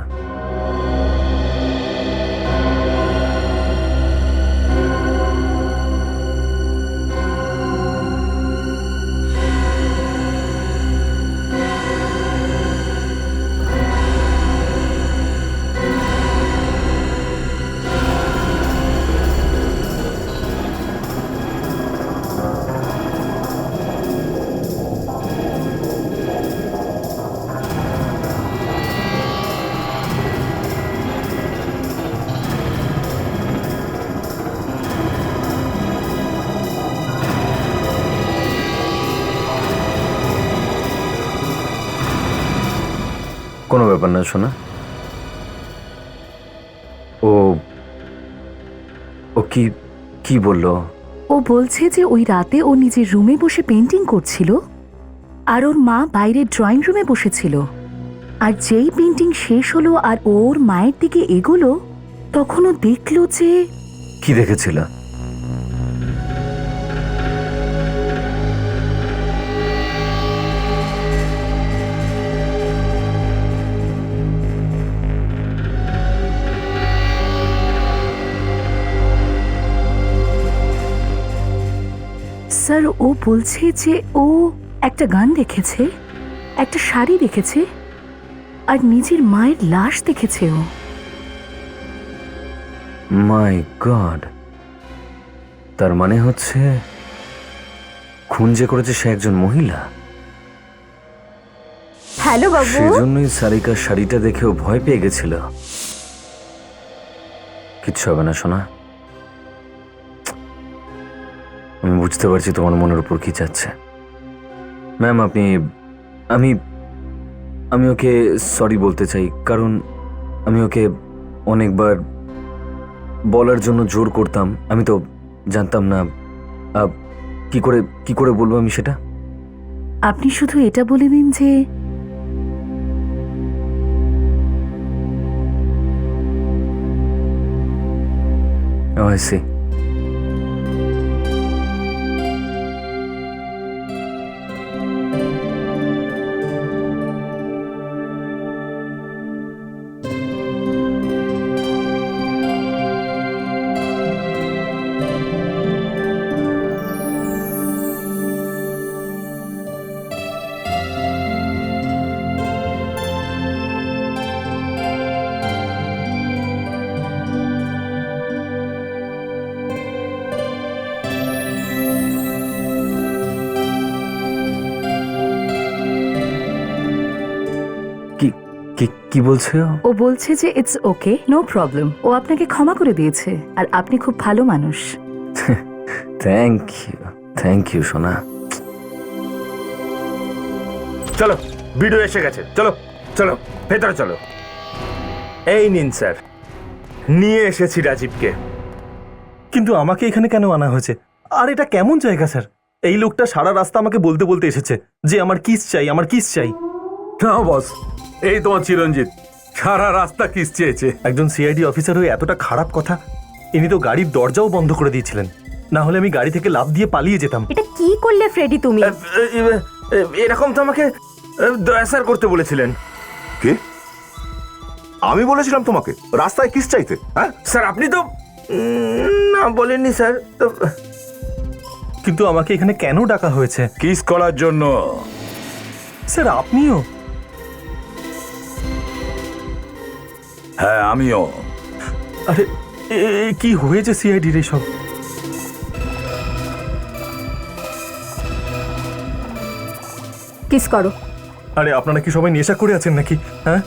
কোনো ব্যাপার না শোনা। ও ও কি কি বললো? ও বলছে যে ওই রাতে ও নিজের রুমে বসে পেন্টিং করছিল, আর ওর মা বাইরে ড্রয়িং রুমে বসেছিল। আর যেই পেন্টিং শেষ হলো আর ওর মায়ের দিকে এগোলো, তখন ও দেখলো যে কি দেখেছিল? স্যার, ও বলছে যে ও একটা গান দেখেছে, একটা শাড়ি দেখেছে, আর নিজের মায়ের লাশ দেখেছে ও। মাই গড, তার মানে হচ্ছে খুন যে করেছে সে একজন মহিলা। হ্যালো বাবু। সেজন্যই সারিকার শাড়িটা দেখেও ভয় পেয়ে গেছিল। কিচ্ছু হবে না সোনা, আমি বুঝতে পারছি তোমার মনের উপর কি যাচ্ছে। ম্যাম, আমি আমি ওকে সরি বলতে চাই, কারণ আমি ওকে অনেকবার বলার জন্য জোর করতাম। আমি তো জানতাম না কি করে বলবো আমি সেটা। আপনি শুধু এটা বলে দিন যে Oh, I see. কি বলছে ও? ও বলছে যে ইটস ওকে, নো প্রবলেম। ও আপনাকে ক্ষমা করে দিয়েছে আর আপনি খুব ভালো মানুষ। থ্যাংক ইউ সোনা। চলো, ভিডিও এসে গেছে, চলো চলো ভেতরে চলো। এই নিন স্যার, নিয়ে এসেছি রাজীবকে। কিন্তু আমাকে এখানে কেন আনা হয়েছে? আর এটা কেমন জায়গা স্যার? এই লোকটা সারা রাস্তা আমাকে বলতে বলতে এসেছে যে আমার কিস চাই, আমার কিস চাই। না বস, এই তোমার চিরঞ্জিত সারা রাস্তা কিস চেয়েছে। একজন সিআইডি অফিসার হয়ে এতটা খারাপ কথা! ইনি তো গাড়ির দরজাও বন্ধ করে দিয়েছিলেন, না হলে আমি গাড়ি থেকে লাফ দিয়ে পালিয়ে যেতাম। এটা কি করলে ফ্রেডি তুমি? এরকম তো আমাকে দয়া স্যার করতে বলেছিলেন। কি আমি বলেছিলাম তোমাকে রাস্তায় কিস চাইতে? হ্যাঁ স্যার আপনি তো না বলেননি স্যার। তো কিন্তু আমাকে এখানে কেন ডাকা হয়েছে? কিস করার জন্য। স্যার আপনিও? হ্যাঁ আমিও। আরে কি হয়েছে সিআইডির এসব? কিস করো। আরে আপনারা কি সবাই নেশা করে আছেন নাকি? হ্যাঁ,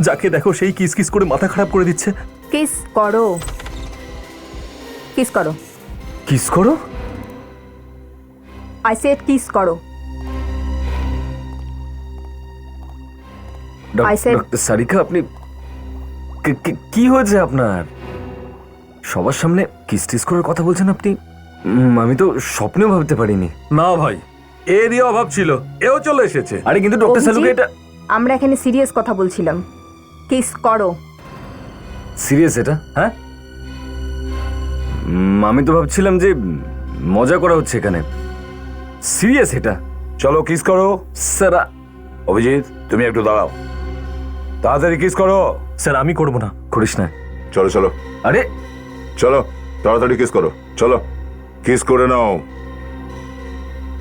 যাকে দেখো সেই কিস কিস করে মাথা খারাপ করে দিচ্ছে। কিস করো, কিস করো। কিস করো? আই সেড কিস করো। I said- ডক্টর সারিকা, আপনি কি হয়েছে আপনার? সবার সামনে কিস টিস করার কথা বলছেন আপনি? আমি তো স্বপ্নেও ভাবতে পারিনি। না ভাই, এরই অভাব ছিল, এও চলে এসেছে। আরে কিন্তু ডক্টর সালুকে এটা আমরা এখানে সিরিয়াস কথা বলছিলাম। কিস করো। সিরিয়াস এটা? হ্যাঁ, আমি তো ভাবছিলাম যে মজা করা হচ্ছে এখানে। সিরিয়াস এটা? চলো কিস করো। স্যার অভিজিৎ তুমি একটু দাঁড়াও, তাড়াতাড়ি কিস করো। স্যার আমি করবো না। করিস না। চলো চলো আরে চলো তাড়াতাড়ি কিস করো, চলো কিস করে নাও।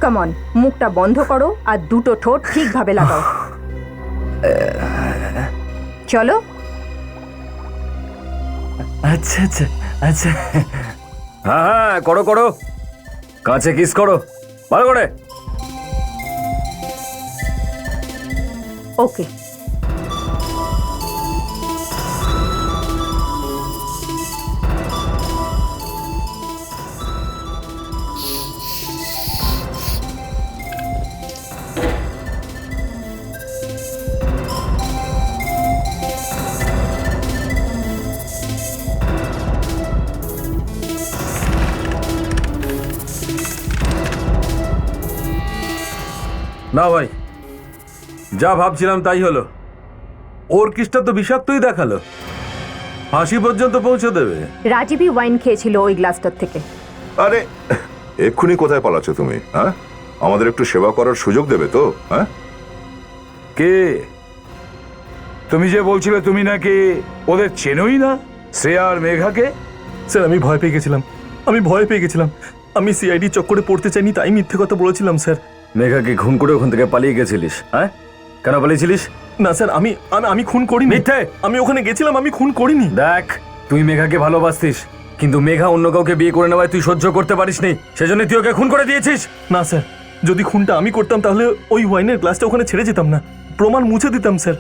কাম অন, মুখটা বন্ধ করো আর দুটো ঠোঁট ঠিকভাবে লাগাও। চলো। আচ্ছা আচ্ছা আচ্ছা, হ্যাঁ হ্যাঁ করো করো, কাছে কিস করো ভালো করে। ওকে। না ভাই, যা ভাবছিলাম তাই হলো। ওর কিসটা তো বিষাক্তই দেখালো, ফাঁসি পর্যন্ত পৌঁছে দেবে। রাজীবই ওয়াইন খেয়েছিল ওই গ্লাসটার থেকে। আরে এক্ষুনি কোথায় পালাচ্ছ তুমি? হ্যাঁ, আমাদের একটু সেবা করার সুযোগ দেবে তো? হ্যাঁ, কে তুমি যে বলছিলে তুমি নাকি ওদের চেনোই না, শ্রেয়া আর মেঘাকে? স্যার আমি ভয় পেয়ে গেছিলাম, আমি ভয় পেয়ে গেছিলাম। আমি সিআইডি চক্করে পড়তে চাইনি, তাই মিথ্যে কথা বলেছিলাম স্যার। মেঘাকে খুন করে ওখান থেকে পালিয়ে গেছিলিস? হ্যাঁ, কেন পালিয়েছিলিস? না স্যার, আমি আমি খুন করিনি। মিথ্যে! আমি ওখানে গেছিলাম, আমি খুন করিনি। দেখ, তুই মেঘাকে ভালোবাসতিস, কিন্তু মেঘা অন্য কাউকে বিয়ে করে নেওয়ায় তুই সহ্য করতে পারিসনি, সেজন্য তুই ওকে খুন করে দিয়েছিস। না স্যার, যদি খুনটা আমি করতাম তাহলে ওই ওয়াইনের গ্লাসটা ওখানে ছেড়ে যেতাম না, প্রমাণ মুছে দিতাম স্যার।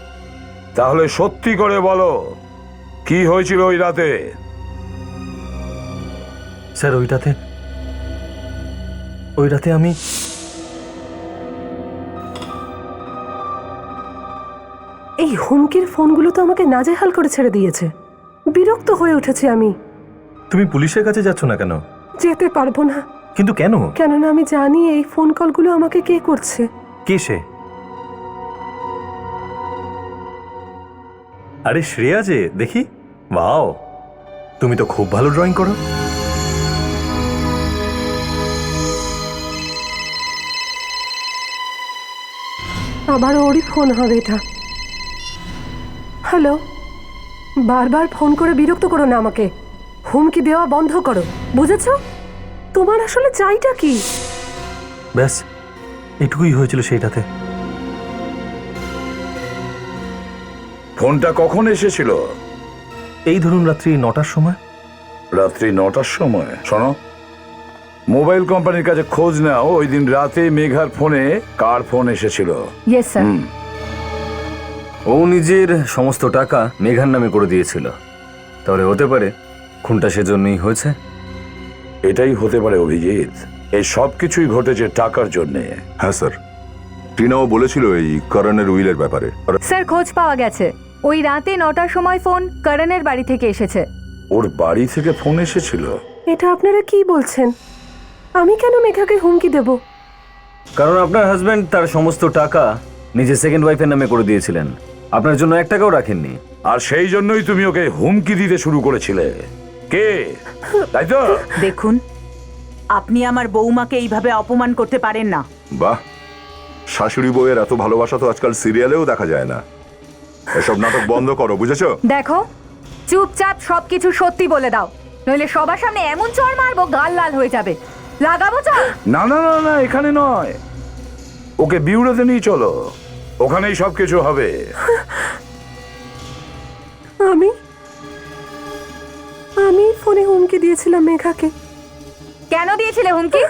তাহলে সত্যি করে বলো কি হয়েছিল ওই রাতে? স্যার ওই রাতে আমি এই হুমকির ফোনগুলো তো আমাকে নাজেহাল করে ছেড়ে দিয়েছে। বিরক্ত হয়ে উঠেছি আমি। তুমি পুলিশের কাছে যাচ্ছ না কেন? যেতে পারবো না। কিন্তু কেন? কেননা আমি জানি এই ফোন কলগুলো আমাকে কে করছে। কে সে? আরে শ্রেয়া যে, দেখি। ওয়াও, তুমি তো খুব ভালো ড্রয়িং করো। আবার ওরই ফোন হবে এটা। হ্যালো, বারবার ফোন করে বিরক্ত করো না আমাকে। হুমকি দেওয়া বন্ধ করো, বুঝেছ? তোমার আসলে চাইটা কি? ব্যাস এটুকুই হয়েছিল সেইটাতে। ফোনটা কখন এসেছিল? এই ধরুন রাত্রি 9টার সময়। রাত্রি 9টার সময়? শোনো, মোবাইল কোম্পানির কাছে খোঁজ নাও ওই দিন রাতে মেঘার ফোনে কার ফোন এসেছিল। Yes sir. ও নিজের সমস্ত টাকা মেঘার নামে করে দিয়েছিল। তাহলে হতে পারে খুনটা সেজন্যই হয়েছে। এটাই হতে পারে অভিজিৎ। এই সব কিছুই ঘটেছে টাকার জন্যে। হ্যাঁ স্যার, টিনাও বলেছিল এই করণের উইলের ব্যাপারে। স্যার খোঁজ পাওয়া গেছে, ওই রাতে 9টার সময় ফোন করণের বাড়ি থেকে এসেছে। ওর বাড়ি থেকে ফোন এসেছিল? এটা আপনারা কি বলছেন? আমি কেন মেঘাকে হুমকি দেব? কারণ আপনার হাজবেন্ড তার সমস্ত টাকা নিজের সেকেন্ড ওয়াইফের নামে করে দিয়েছিলেন, আপনার জন্য 1 টাকাও রাখেননি। আর সেই জন্যই তুমি ওকে হুমকি দিতে শুরু করেছিলে। কে? তাই তো? দেখুন, আপনি আমার বৌমাকে এইভাবে অপমান করতে পারেন না। বাহ, শাশুড়ি বউয়ের এত ভালোবাসা তো আজকাল সিরিয়ালেও দেখা যায় না। এসব নাটক বন্ধ করো, বুঝেছো? দেখো, চুপচাপ সবকিছু সত্যি বলে দাও, নইলে সবার সামনে এমন চড় মারবো গাল লাল হয়ে যাবে। লাগাবো চল? না না না না, এখানে নয়, ওকে বিউরোতে নিয়ে চলো, ওখানেই সবকিছু হবে। আমি ফোনে হুমকি দিয়েছিলাম মেঘাকে। কেন দিয়েছিলে হুমকি?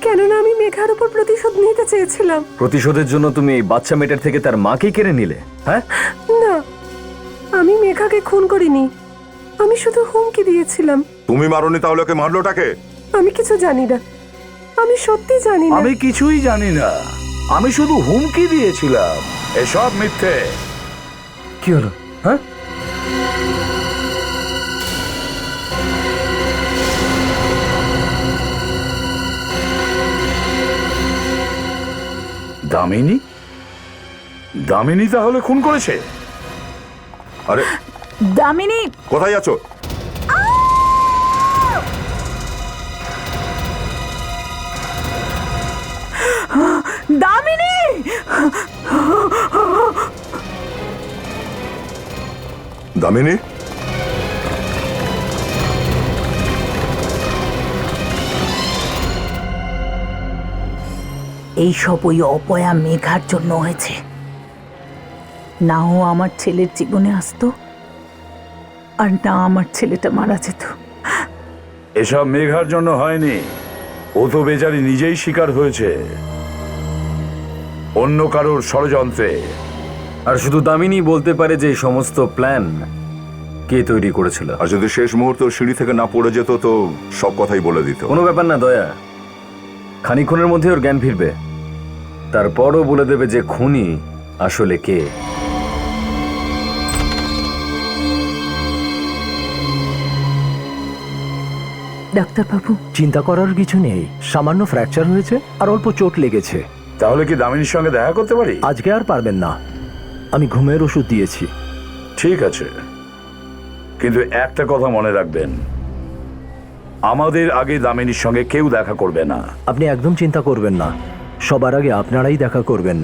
কেননা আমি মেঘার উপর প্রতিশোধ নিতে চেয়েছিলাম। প্রতিশোধের জন্য তুমি এই বাচ্চা মেয়েটার থেকে তার মাকেই কেড়ে নিলে? হ্যাঁ না, আমি মেঘাকে খুন করিনি, আমি শুধু হুমকি দিয়েছিলাম। তুমি মারোনি, তাহলে ওকে মারলোটাকে? আমি কিছু জানি না, আমি সত্যি জানি না। আমি কিছুই জানি না, আমি শুধু হুমকি দিয়েছিলাম। এসব মিথ্যে। কি হলো? হ্যাঁ, দামিনী? দামিনী তাহলে খুন করেছে? আরে দামিনী! কোথায় আছো? দামিনী! দামিনী? এইসব ওই অপয়া মেঘার জন্য হয়েছে। না ও আমার ছেলের জীবনে আসতো, আর না আমার ছেলেটা মারা যেত। এসব মেঘার জন্য হয়নি, ও তো বেচারি নিজেই শিকার হয়েছে অন্য কারোর ষড়যন্ত্রে। আর শুধু দামিনী বলতে পারে যে এই সমস্ত প্ল্যান কে তৈরি করেছিল। আর যদি শেষ মুহূর্তে সিঁড়ি থেকে না পড়ে যেত তো সব কথাই বলে দিত। কোনো ব্যাপার না দয়া, খানিকক্ষণের মধ্যে ওর জ্ঞান ফিরবে, তারপরও বলে দেবে যে খুনি আসলে কে। ডাক্তারবাবু, চিন্তা করার কিছু নেই, সামান্য ফ্র্যাকচার হয়েছে আর অল্প চোট লেগেছে। তাহলে কি দামিনীর সঙ্গে দেখা করতে পারি? আজকে আর পারবেন না, আমি ঘুমের ওষুধ দিয়েছি। ঠিক আছে, কিন্তু একটা কথা মনে রাখবেন, আমাদের আগে দামিনীর সঙ্গে কেউ দেখা করবে না। আপনি একদম চিন্তা করবেন না, সবার আগে আপনারাই দেখা করবেন।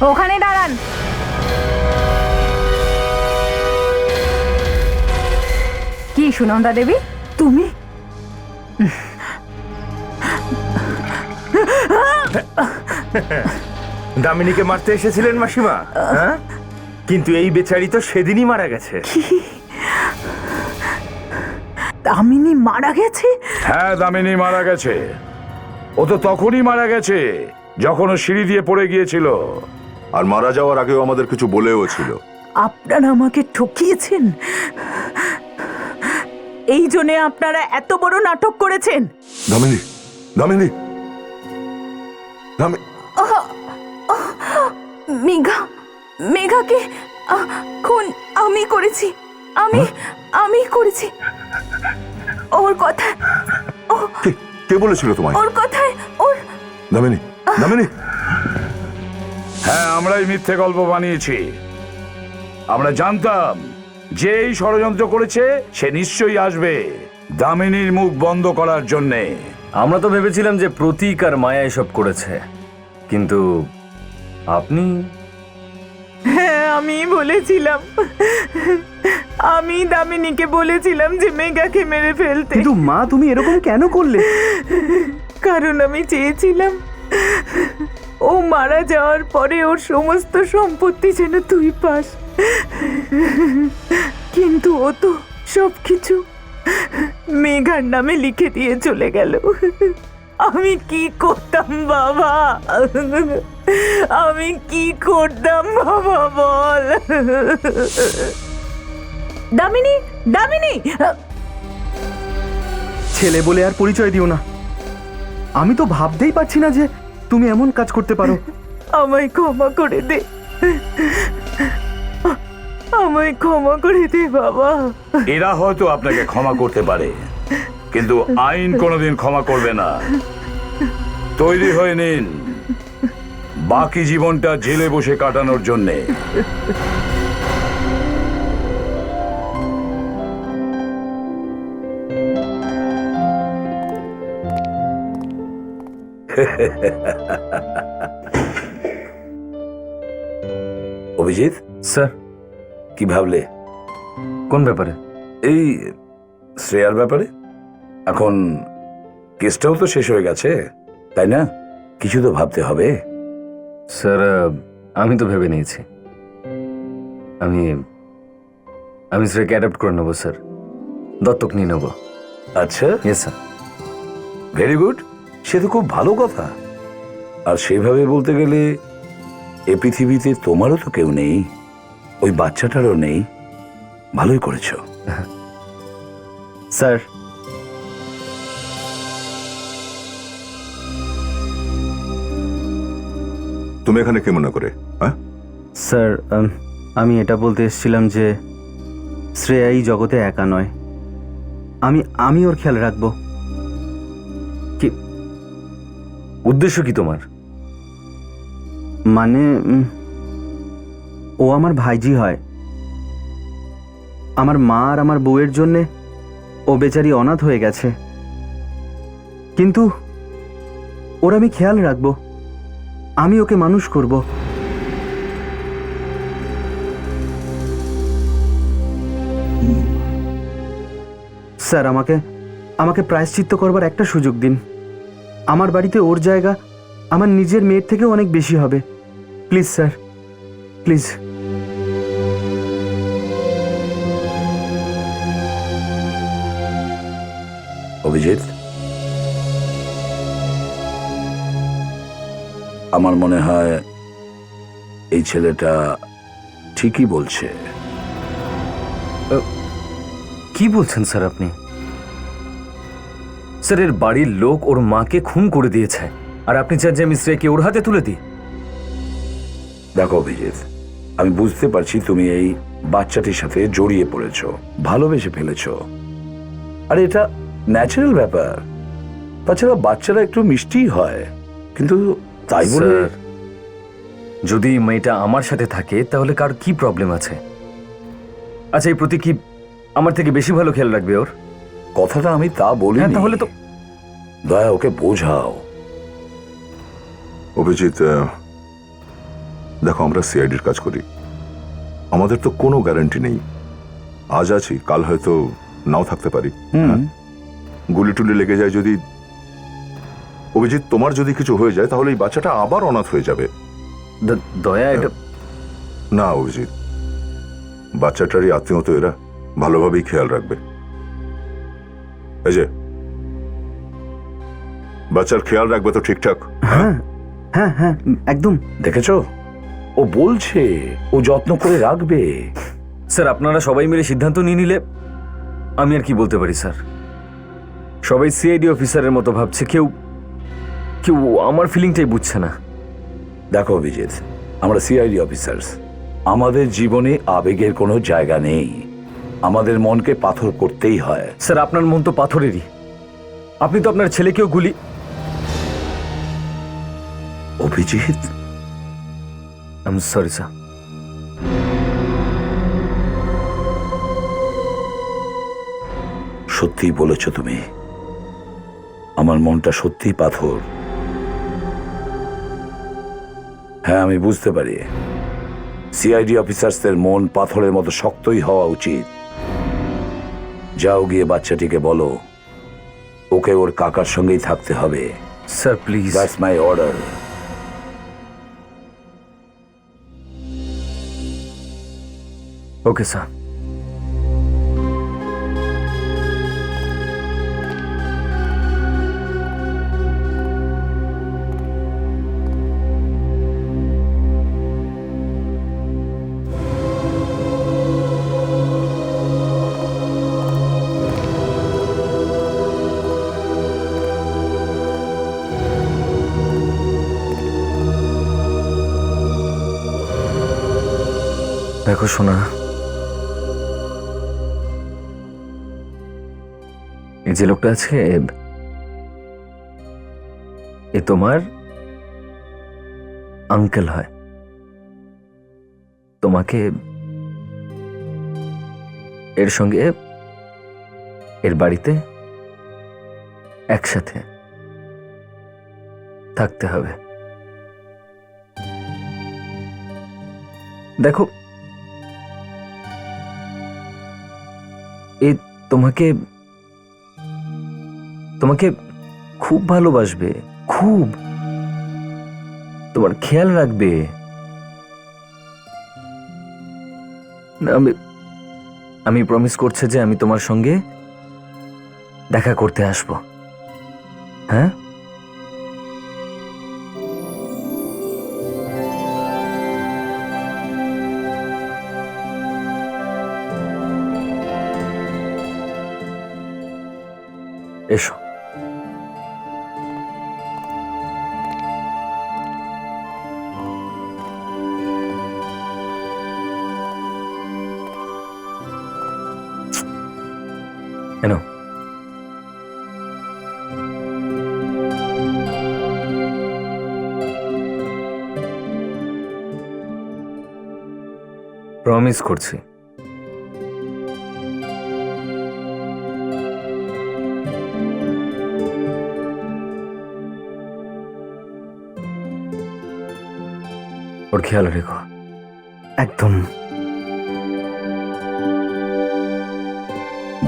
ওখানে দাঁড়ান। কি সুনন্দা দেবী, তুমি? দামিনীকে মারতে এসেছিলেন মাসিমা? হ্যাঁ, কিন্তু এই বেচারি তো সেদিনই মারা গেছে। দামিনী মারা গেছে? হ্যাঁ, দামিনী মারা গেছে। ও তো তখনই মারা গেছে যখন ও সিঁড়ি দিয়ে পড়ে গিয়েছিল। আর মারা যাওয়ার আগেও আমাদের কিছু বলেও ছিল। আপনারা আমাকে ঠকিয়েছেন, এই জন্যে আপনারা এত বড় নাটক করেছেন। দামিনী, দামিনী, মেঘা, মেঘাকে খুন আমি করেছি, আমি করেছি। ওর কথা, কে বলেছিল তোমায়? ওর কথায় ওর। দামিনী, দামিনী। হ্যাঁ, আমরাই মিথ্যে গল্প বানিয়েছি। আমরা জানতাম যে এই ষড়যন্ত্র করেছে সে নিশ্চয়ই আসবে দামিনীর মুখ বন্ধ করার জন্যে। আমরা তো ভেবেছিলাম যে প্রতীক আর মায়া এসব করেছে, কিন্তু আপনি? হ্যাঁ, আমি বলেছিলাম, আমি দামিনীকে বলেছিলাম যে মেঘাকে মেরে ফেলতে। কিন্তু মা, তুমি এরকম কেন করলে? কারণ আমি চেয়েছিলাম ও মারা যাওয়ার পরে ওর সমস্ত সম্পত্তি যেন তুই পাস, কিন্তু ও তো সবকিছু মেঘার নামে লিখে দিয়ে চলে গেল। আমি কি করতাম বাবা, আমি কি করতাম বাবা বল। দামিনী, দামিনী, ছেলে বলে আর পরিচয় দিও না। আমি তো ভাবতেই পারছি না যে তুমি এমন কাজ করতে পারো। আমায় ক্ষমা করে দে, আমায় ক্ষমা করে দে বাবা। এরা হয়তো আপনাকে ক্ষমা করতে পারে, কিন্তু আইন কোনোদিন ক্ষমা করবে না। তৈরি হয়ে নিন বাকি জীবনটা জেলে বসে কাটানোর জন্যে। অভিজিৎ স্যার, কি ভাবলে? কোন ব্যাপারে? এই শ্রেয়ার ব্যাপারে। এখন কেসটাও তো শেষ হয়ে গেছে, তাই না? কিছু তো ভাবতে হবে। স্যার, আমি তো ভেবে নিয়েছি। আমি আমি শ্রেয়াকে অ্যাডাপ্ট করে নেবো স্যার, দত্তক নিয়ে নেবো। আচ্ছা, ইয়েস স্যার। ভেরি গুড, সে তো খুব ভালো কথা। আর সেভাবে বলতে গেলে এ পৃথিবীতে তোমারও তো কেউ নেই, ওই বাচ্চাটারও নেই। ভালোই করেছো। স্যার, তুমি এখানে কি মনে করে? হ্যাঁ স্যার, আমি এটা বলতে এসেছিলাম যে শ্রেয়া এই জগতে একা নয়। আমি ওর খেয়াল রাখবো। কি উদ্দেশ্য কি তোমার? মানে ও আমার ভাইজি হয়। আমার মা আর আমার বউয়ের জন্যে ও বেচারি অনাথ হয়ে গেছে, কিন্তু ওর আমি খেয়াল রাখবো, আমি ওকে মানুষ করব। স্যার, আমাকে প্রায়শ্চিত্ত করবার একটা সুযোগ দিন। আমার বাড়িতে ওর জায়গা আমার নিজের মেয়ের থেকেও অনেক বেশি হবে। Please sir, please. অভিজিৎ, আমার মনে হয় এই ছেলেটা ঠিকই বলছে। কি বলছেন স্যার আপনি? স্যার, এর বাড়ির লোক ওর মাকে খুন করে দিয়েছে, আর আপনি চান যে আমি শ্রেয়াকে ওর হাতে তুলে দিই? দেখো অভিজিৎ, আমি বুঝতে পারছি তুমি এই বাচ্চাটির সাথে জড়িয়ে পড়েছ, ভালোবেসে ফেলেছ, আর এটা ন্যাচারাল ব্যাপার। তাছাড়া বাচ্চারা একটু মিষ্টি হয়, কিন্তু তাই বলে স্যার, যদি মেয়েটা আমার সাথে থাকে তাহলে কার কি প্রবলেম আছে? আচ্ছা, এই প্রতি কি আমার থেকে বেশি ভালো খেয়াল রাখবে ওর? কথাটা আমি তা বলি। তাহলে তো দয়া ওকে বোঝাও। অভিজিৎ, দেখো, আমরা সিআইডির কাজ করি, আমাদের তো কোনো গ্যারান্টি নেই। আজ আছি, কাল হয়তো নাও থাকতে পারি। গুলি টুলি লেগে যায় যদি, অভিজিৎ তোমার যদি কিছু হয়ে যায় তাহলে এই বাচ্চাটা আবার অনাথ হয়ে যাবে। দয়া, এটা না অভিজিৎ, বাচ্চাটারই আত্মীয় তো এরা, ভালোভাবেই খেয়াল রাখবে। এই যে বাচ্চার খেয়াল রাখবে তো ঠিকঠাক? হ্যাঁ হ্যাঁ হ্যাঁ, একদম। দেখেছো, ও বলছে ও যত্ন করে রাখবে। স্যার, আপনারা সবাই মিলে সিদ্ধান্ত নিয়ে নিলে আমি আর কি বলতে পারি স্যার? সবাই সিআইডি অফিসারের মতো ভাবছে, কেউ আমার ফিলিংটাই বুঝছে না। দেখো অভিজিৎ, আমরা সিআইডি অফিসার্স, আমাদের জীবনে আবেগের কোনো জায়গা নেই। আমাদের মনকে পাথর করতেই হয়। স্যার, আপনার মন তো পাথরেরই। আপনি তো আপনার ছেলেকেও গুলি। Abhijit, I am sorry sir. সত্যিই বলেছ তুমি, আমার মনটা সত্যিই পাথর। হ্যাঁ, আমি বুঝতে পারি সিআইডি অফিসার্সদের মন পাথরের মতো শক্তই হওয়া উচিত। যাও গিয়ে বাচ্চাটিকে বলো ওকে ওর কাকার সঙ্গেই থাকতে হবে। Sir please. That's my order. Okay sir. দেখো শোনা, এই যে লোকটা আছে এ তোমার আঙ্কেল হয়। তোমাকে এর সঙ্গে এর বাড়িতে একসাথে থাকতে হবে। দেখো এ তোমাকে তোমাকে খুব ভালোবাসবে, খুব তোমার খেয়াল রাখবে। আমি প্রমিস করছি যে আমি তোমার সঙ্গে দেখা করতে আসবো। হ্যাঁ, এসো। এনো, প্রমিস করছি ওর খেয়াল রেখো। একদম।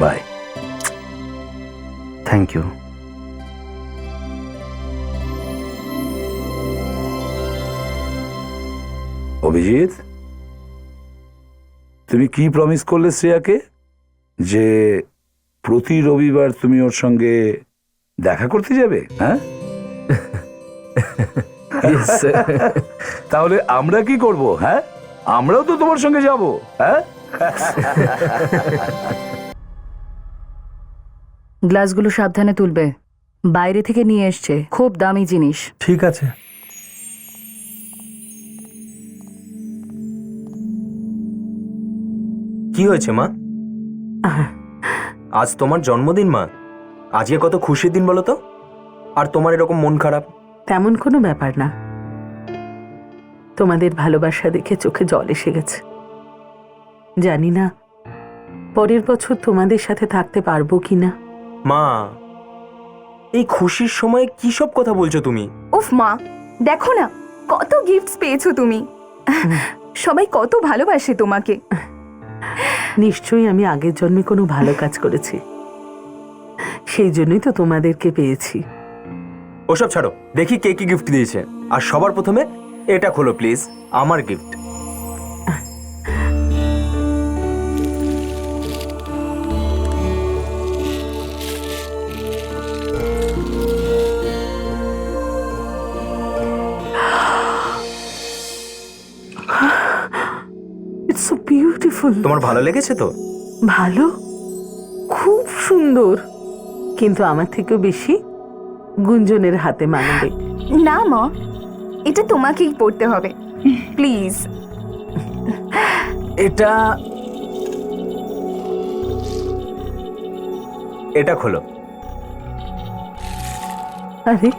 বাই। Thank you. অভিজিৎ, তুমি কি প্রমিস করলে শ্রেয়াকে যে প্রতি রবিবার তুমি ওর সঙ্গে দেখা করতে যাবে? হ্যাঁ, তাহলে আমরা কি করব? হ্যাঁ, আমরাও তো তোমার সঙ্গে যাব। হ্যাঁ, গ্লাসগুলো সাবধানে তুলবে, বাইরে থেকে নিয়ে এসছে, খুব দামি জিনিস। ঠিক আছে। কি হয়েছে মা? আজ তোমার জন্মদিন মা। আজকে কত খুশির দিন বলো তো, আর তোমার এরকম মন খারাপ? তেমন কোনো ব্যাপার না, তোমাদের ভালোবাসা দেখে চোখে জল এসে গেছে। জানি না পরের বছর তোমাদের সাথে থাকতে পারবো কিনা। মা, এই খুশির সময় কি সব কথা বলছো তুমি? উফ মা, দেখো না কত গিফটস পেয়েছো তুমি। সবাই কত ভালোবাসে তোমাকে। নিশ্চয়ই আমি আগের জন্মে কোনো ভালো কাজ করেছি, সেই জন্যই তো তোমাদেরকে পেয়েছি। ওসব ছাড়ো, দেখি কে কি গিফট দিয়েছে। আর সবার প্রথমে এটা খোলো প্লিজ, আমার গিফট। It's so beautiful. তোমার ভালো লেগেছে তো? ভালো, খুব সুন্দর, কিন্তু আমার থেকেও বেশি গুঞ্জনের হাতে মানাবে। না মা, এটা তোমাকেই পড়তে হবে প্লিজ। এটা খোলো। আরে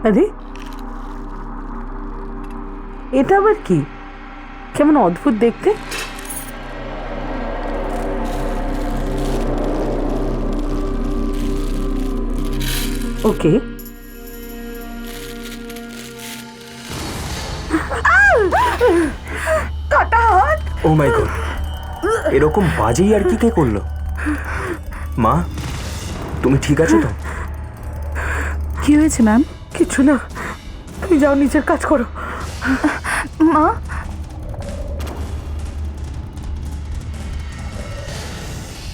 আরে এটা আবার কি? কেমন অদ্ভুত দেখতে। ওকে কাটা হাত। ও মাই গড, এরকম বাজেই আর কি কে করলো? মা, তুমি ঠিক আছো তো? কি হয়েছে ম্যাম? কিছু না, তুমি যাও নিজের কাজ করো। মা,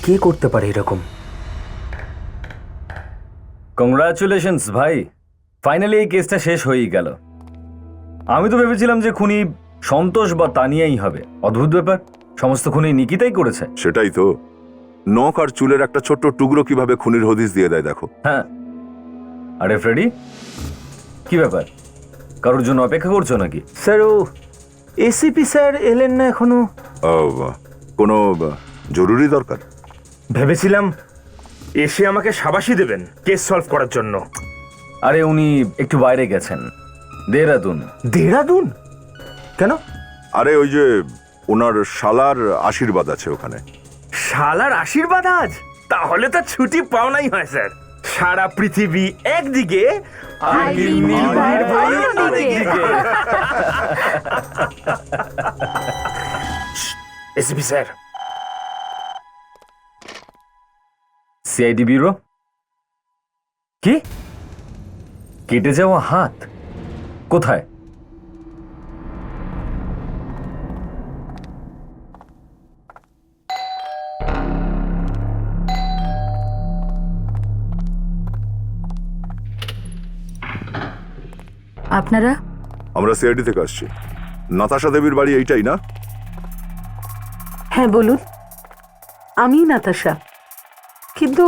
কে করতে পারে এরকম? কংগ্রাচুলেশনস ভাই, ফাইনালি এই কেসটা শেষ হয়েই গেল। আমি তো ভেবেছিলাম যে খুনি সন্তোষ বা তানিয়াই হবে। অদ্ভুত ব্যাপার, সমস্ত খুনি নিকিতাই করেছে। সেটাই তো, নখ আর চুলের একটা ছোট্ট টুকরো কিভাবে খুনির হদিস দিয়ে দেয় দেখো। হ্যাঁ, আরে ফ্রেডি, কি ব্যাপার? কারোর জন্য অপেক্ষা করছো নাকি? স্যার, ও এসিপি স্যার এলেন না এখনো। কোনো জরুরি দরকার? ভেবেছিলাম এসে আমাকে শাবাশি দেবেন কেস সলভ করার জন্য। আরে উনি একটু বাইরে গেছেন, দেহরাদুন। দেহরাদুন? কেন? আরে ওই যে ওনার শালার আশীর্বাদ আছে ওখানে। শালার আশীর্বাদ আজ? তাহলে তো ছুটি পাওনাই হয় স্যার। সারা পৃথিবী একদিকে আর নীলমণির ভাই আরেকদিকে। SP sir. CID bureau. কি? কেটে যাওয়া হাত কোথায়? আপনারা? আমরা সিআইডি থেকে আসছি। নাতাশা দেবীর বাড়ি এইটাই না? হ্যাঁ বলুন, আমি নাতাশা। কিন্তু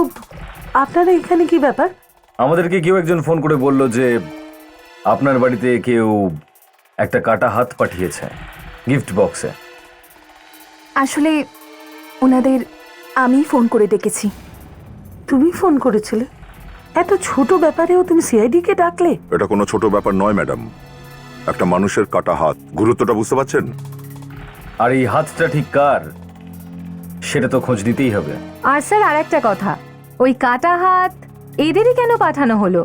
আপনারা এখানে কি ব্যাপার? আমাদেরকে কেউ একজন ফোন করে বলল যে আপনার বাড়িতে কেউ একটা কাটা হাত পাঠিয়েছে গিফট বক্সে। আসলে ওনাদের আমি ফোন করে ডেকেছি। তুমি ফোন করেছিলে? এত ছোট ব্যাপারেও তুমি সিআইডি কে ডাকলে? এটা কোনো ছোট ব্যাপার নয় ম্যাডাম, একটা মানুষের কাটা হাত, গুরুত্বটা বুঝতে পারছেন? আর এই হাতটা ঠিক কার সেটা তো খোঁজ নিতেই হবে। আর স্যার আর একটা কথা, ওই কাটা হাত এদেরই কেন পাঠানো হলো?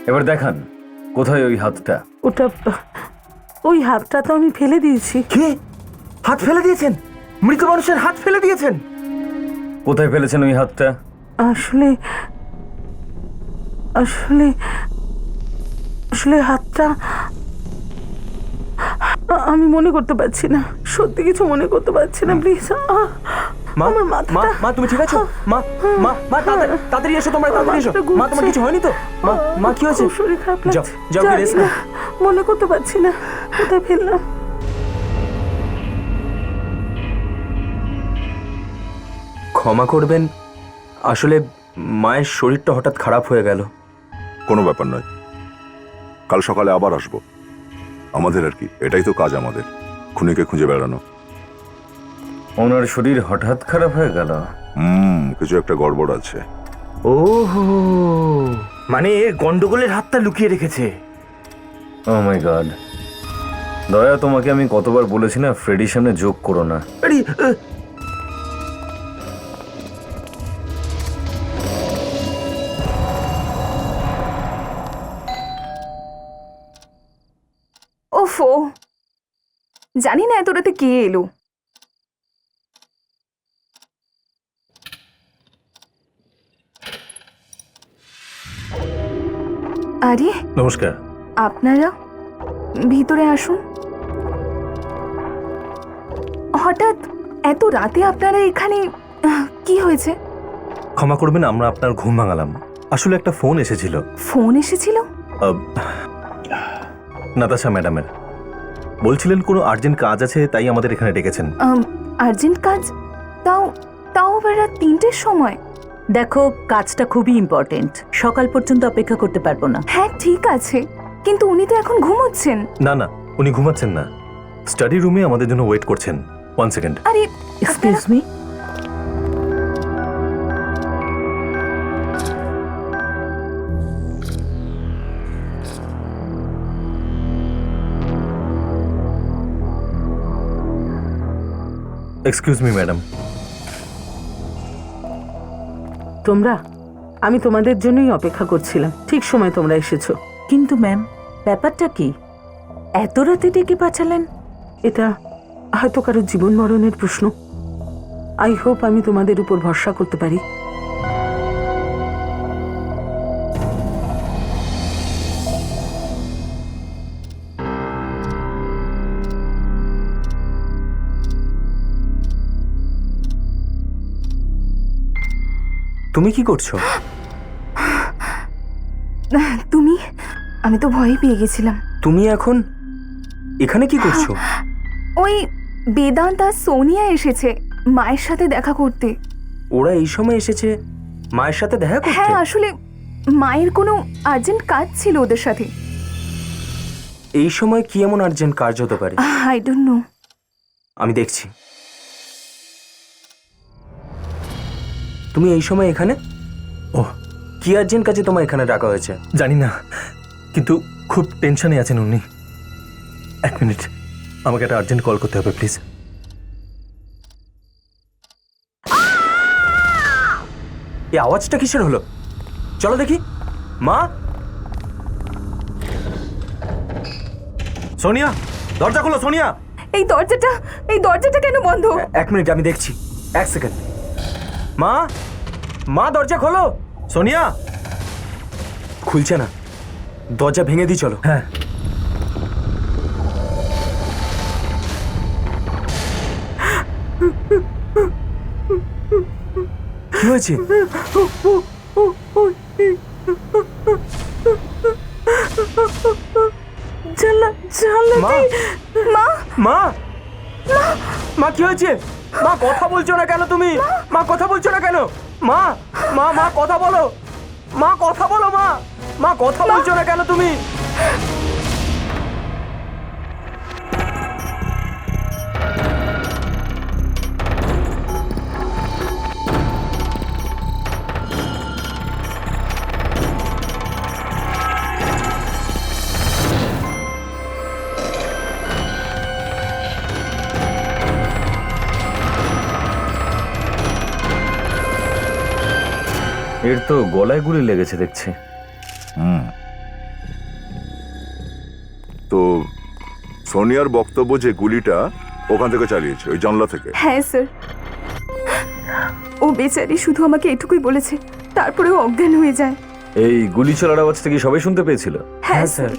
এবার দেখান কোথায় ওই হাতটা। ওটা, ওই হাতটা তো আমি ফেলে দিয়েছি। কে? হাত ফেলে দিয়েছেন? মৃত মানুষের হাত ফেলে দিয়েছেন? কোথায় ফেলেছেন ওই হাতটা? আসলে আসলে আসলে হাতটা আমি মনে করতে পারছি না, সত্যি কিছু মনে করতে পারছি না। প্লিজ, মা, আমার মা, মাথাটা। মা তুমি ঠিক আছো? মা, মা, মা তাড়াতাড়ি এসো, তোমরা তাড়াতাড়ি এসো। মা, তোমার কিছু হয়নি তো? মা, মা কি হয়েছে? খুব শরীর খারাপ যাও, লাগছে। যাও, জানি রেস্ট না, নাও। মনে করতে পারছি না কোথায় ফেললাম। ক্ষমা করবেন, আসলে মায়ের শরীরটা হঠাৎ খারাপ হয়ে গেল। কোনো ব্যাপার নয়, কাল সকালে আবার আসবো। আমাদের আর কি, এটাই তো কাজ আমাদের, খুনিকে খুঁজে বেড়ানো। ওনার শরীর হঠাৎ খারাপ হয়ে গেল? কিছু একটা গড়বড় আছে। ওহো, মানে গন্ডগোলের হাতটা লুকিয়ে রেখেছে। ও মাই গড, দয়া, তোমাকে আমি কতবার বলেছি না ফ্রেডির সামনে যোগ করো না। আরে, ওফো, জানি না এত রাতে কে এলো। আরে নমস্কার। আপনারা ভিতরে আসুন। হঠাৎ এত রাতে আপনারা এখানে, কি হয়েছে? ক্ষমা করবেন, আমরা আপনার ঘুম ভাঙালাম। আসলে একটা ফোন এসেছিল। ফোন এসেছিল? নাতাশা ম্যাডামের। বলছিলেন কোনো আর্জেন্ট কাজ আছে, তাই আমাদের এখানে ডেকেছেন। আর্জেন্ট কাজ? তাও তাও আবার রাত 3টের সময়? দেখো, কাজটা খুবই ইম্পর্টেন্ট, সকাল পর্যন্ত অপেক্ষা করতে পারবো না। হ্যাঁ ঠিক আছে, কিন্তু উনি তো এখন ঘুমোচ্ছেন। না না, উনি ঘুমাচ্ছেন না, স্টাডি রুমে আমাদের জন্য ওয়েট করছেন। 1 সেকেন্ড। আরে excuse me, excuse me madam. তোমরা আমি তোমাদের জন্যই অপেক্ষা করছিলাম, ঠিক সময় তোমরা এসেছো। কিন্তু ম্যাম, ব্যাপারটা কি? এত রাতে ডেকে পাঠালেন? এটা হয়তো কারো জীবন মরণের প্রশ্ন। আই হোপ আমি তোমাদের উপর ভরসা করতে পারি। তুমি কি করছো? তুমি? আমি তো ভয়ই পেয়ে গেছিলাম। তুমি এখন এখানে কি করছো? ওই বেদান্ত আর সোনিয়া এসেছে মায়ের সাথে দেখা করতে। ওরা এই সময় এসেছে মায়ের সাথে দেখা করতে? হ্যাঁ, আসলে মায়ের কোনো আর্জেন্ট কাজ ছিল ওদের সাথে। এই সময় কি এমন আর্জেন্ট কাজ হতে পারে? I don't know. আমি দেখছি। তুমি এই সময় এখানে? ও, কি আর্জেন্ট কাজে তোমায় এখানে ডাকা হয়েছে? জানি না, কিন্তু খুব টেনশনে আছেন উনি। এক মিনিট, আমাকে একটা আর্জেন্ট কল করতে হবে প্লিজ। এই আওয়াজটা কিসের হলো? চলো দেখি। মা, সোনিয়া, দরজা খোলো সোনিয়া। এই দরজাটা কেন বন্ধ? এক মিনিট, আমি দেখছি। এক সেকেন্ড। মা, মা দরজা খোলো। সোনিয়া। খুলছে না। দরজা ভেঙে দিই চলো। হ্যাঁ। কি হয়েছে? মা, মা, মা, মা কি হয়েছে? মা কথা বলছো না কেন তুমি? মা কথা বলছো না কেন? মা, মা, মা কথা বলো। মা কথা বলো। মা, মা কথা বলছো না কেন তুমি? এর তো গলায় গুলি লেগেছে দেখছি। তো সোনিয়ার বক্তব্য যে গুলিটা ওখান থেকে চালিয়েছে, ওই জানলা থেকে। হ্যাঁ স্যার, ও বেচারি শুধু আমাকে এটুকুই বলেছে, তারপরেও অজ্ঞান হয়ে যায়। এই গুলি চলার আওয়াজ থেকে সবাই শুনতে পেয়েছিল? হ্যাঁ স্যার।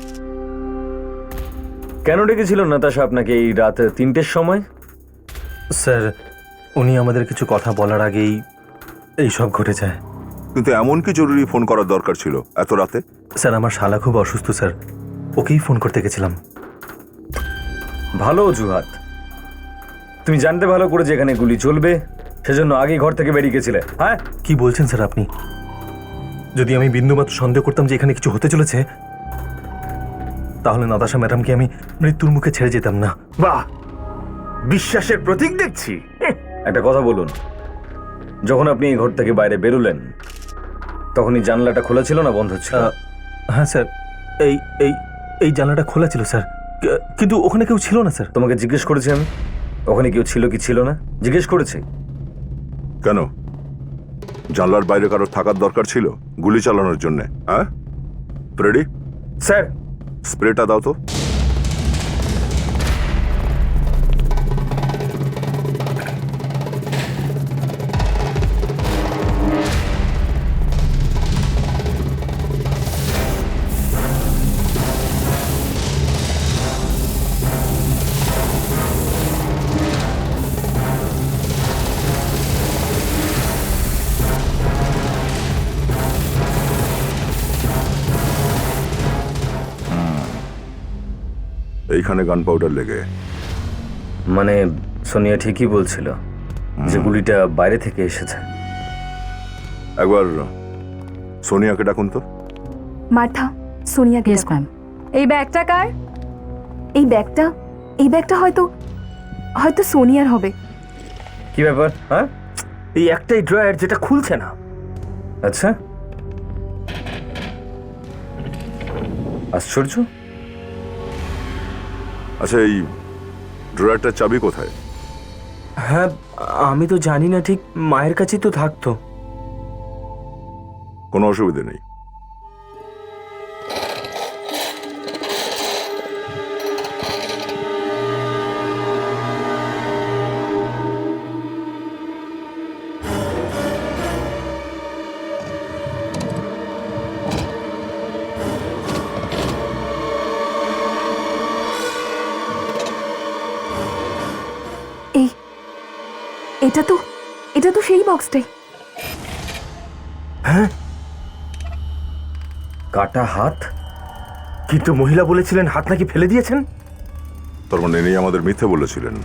কেন ডেকেছিল নাতাশা আপনাকে এই রাত 3টের সময়? স্যার, উনি আমাদের কিছু কথা বলার আগেই এইসব ঘটে যায়। কিন্তু এমন কি জরুরি ফোন করার দরকার ছিল এত রাতে? স্যার, আমার শালা খুব অসুস্থ স্যার, ওকেই ফোন করতে গেছিলাম। ভালো অজুহাত। তুমি জানতে ভালো করে যে এখানে গুলি চলবে, সেজন্য আগেই ঘর থেকে বেরিয়ে গেছিলে। হ্যাঁ, কি বলছেন স্যার আপনি? যদি আমি বিন্দুমাত্র সন্দেহ করতাম যে এখানে কিছু হতে চলেছে, তাহলে নাতাশা ম্যাডামকে আমি মৃত্যুর মুখে ছেড়ে যেতাম না। বাহ, বিশ্বাসের প্রতীক দেখছি। একটা কথা বলুন, যখন আপনি এই ঘর থেকে বাইরে বেরোলেন তখনই জানলাটা খোলা ছিল না বন্ধ ছিল? হ্যাঁ স্যার, এই এই এই জানলাটা খোলা ছিল স্যার, কিন্তু ওখানে কেউ ছিল না স্যার। তোমাকে জিজ্ঞেস করেছি আমি, ওখানে কেউ ছিল কি ছিল না জিজ্ঞেস করেছি। কেন? জানলার বাইরে কারোর থাকার দরকার ছিল গুলি চালানোর জন্য? হ্যাঁ ফ্রেডি? স্যার, স্প্রেটা দাও তো। এইখানে গান পাউডার লেগে। মানে সোনিয়া ঠিকই বলছিল যে গুলিটা বাইরে থেকে এসেছে। একবার সোনিয়াকে ডাকুন তো। মার্থা, সোনিয়া। Yes ma'am. এই ব্যাগটা কার? এই ব্যাগটা হয়তো সোনিয়ার হবে। কি ব্যাপার? হ্যাঁ, এই একটাই ড্রয়ার যেটা খুলছে না। আচ্ছা, আশ্চর্য। আচ্ছা, এই ড্রয়ারটার চাবি কোথায়? হ্যাঁ, আমি তো জানি না ঠিক, মায়ের কাছেই তো থাকতো। কোনো অসুবিধে নেই। এটা তো সেই বক্সটাই। হ্যাঁ, কাটা হাত। কিন্তু মহিলা বলেছিলেন হাত নাকি ফেলে দিয়েছেন। তার মানে ইনি আমাদের মিথ্যে বলেছিলেন।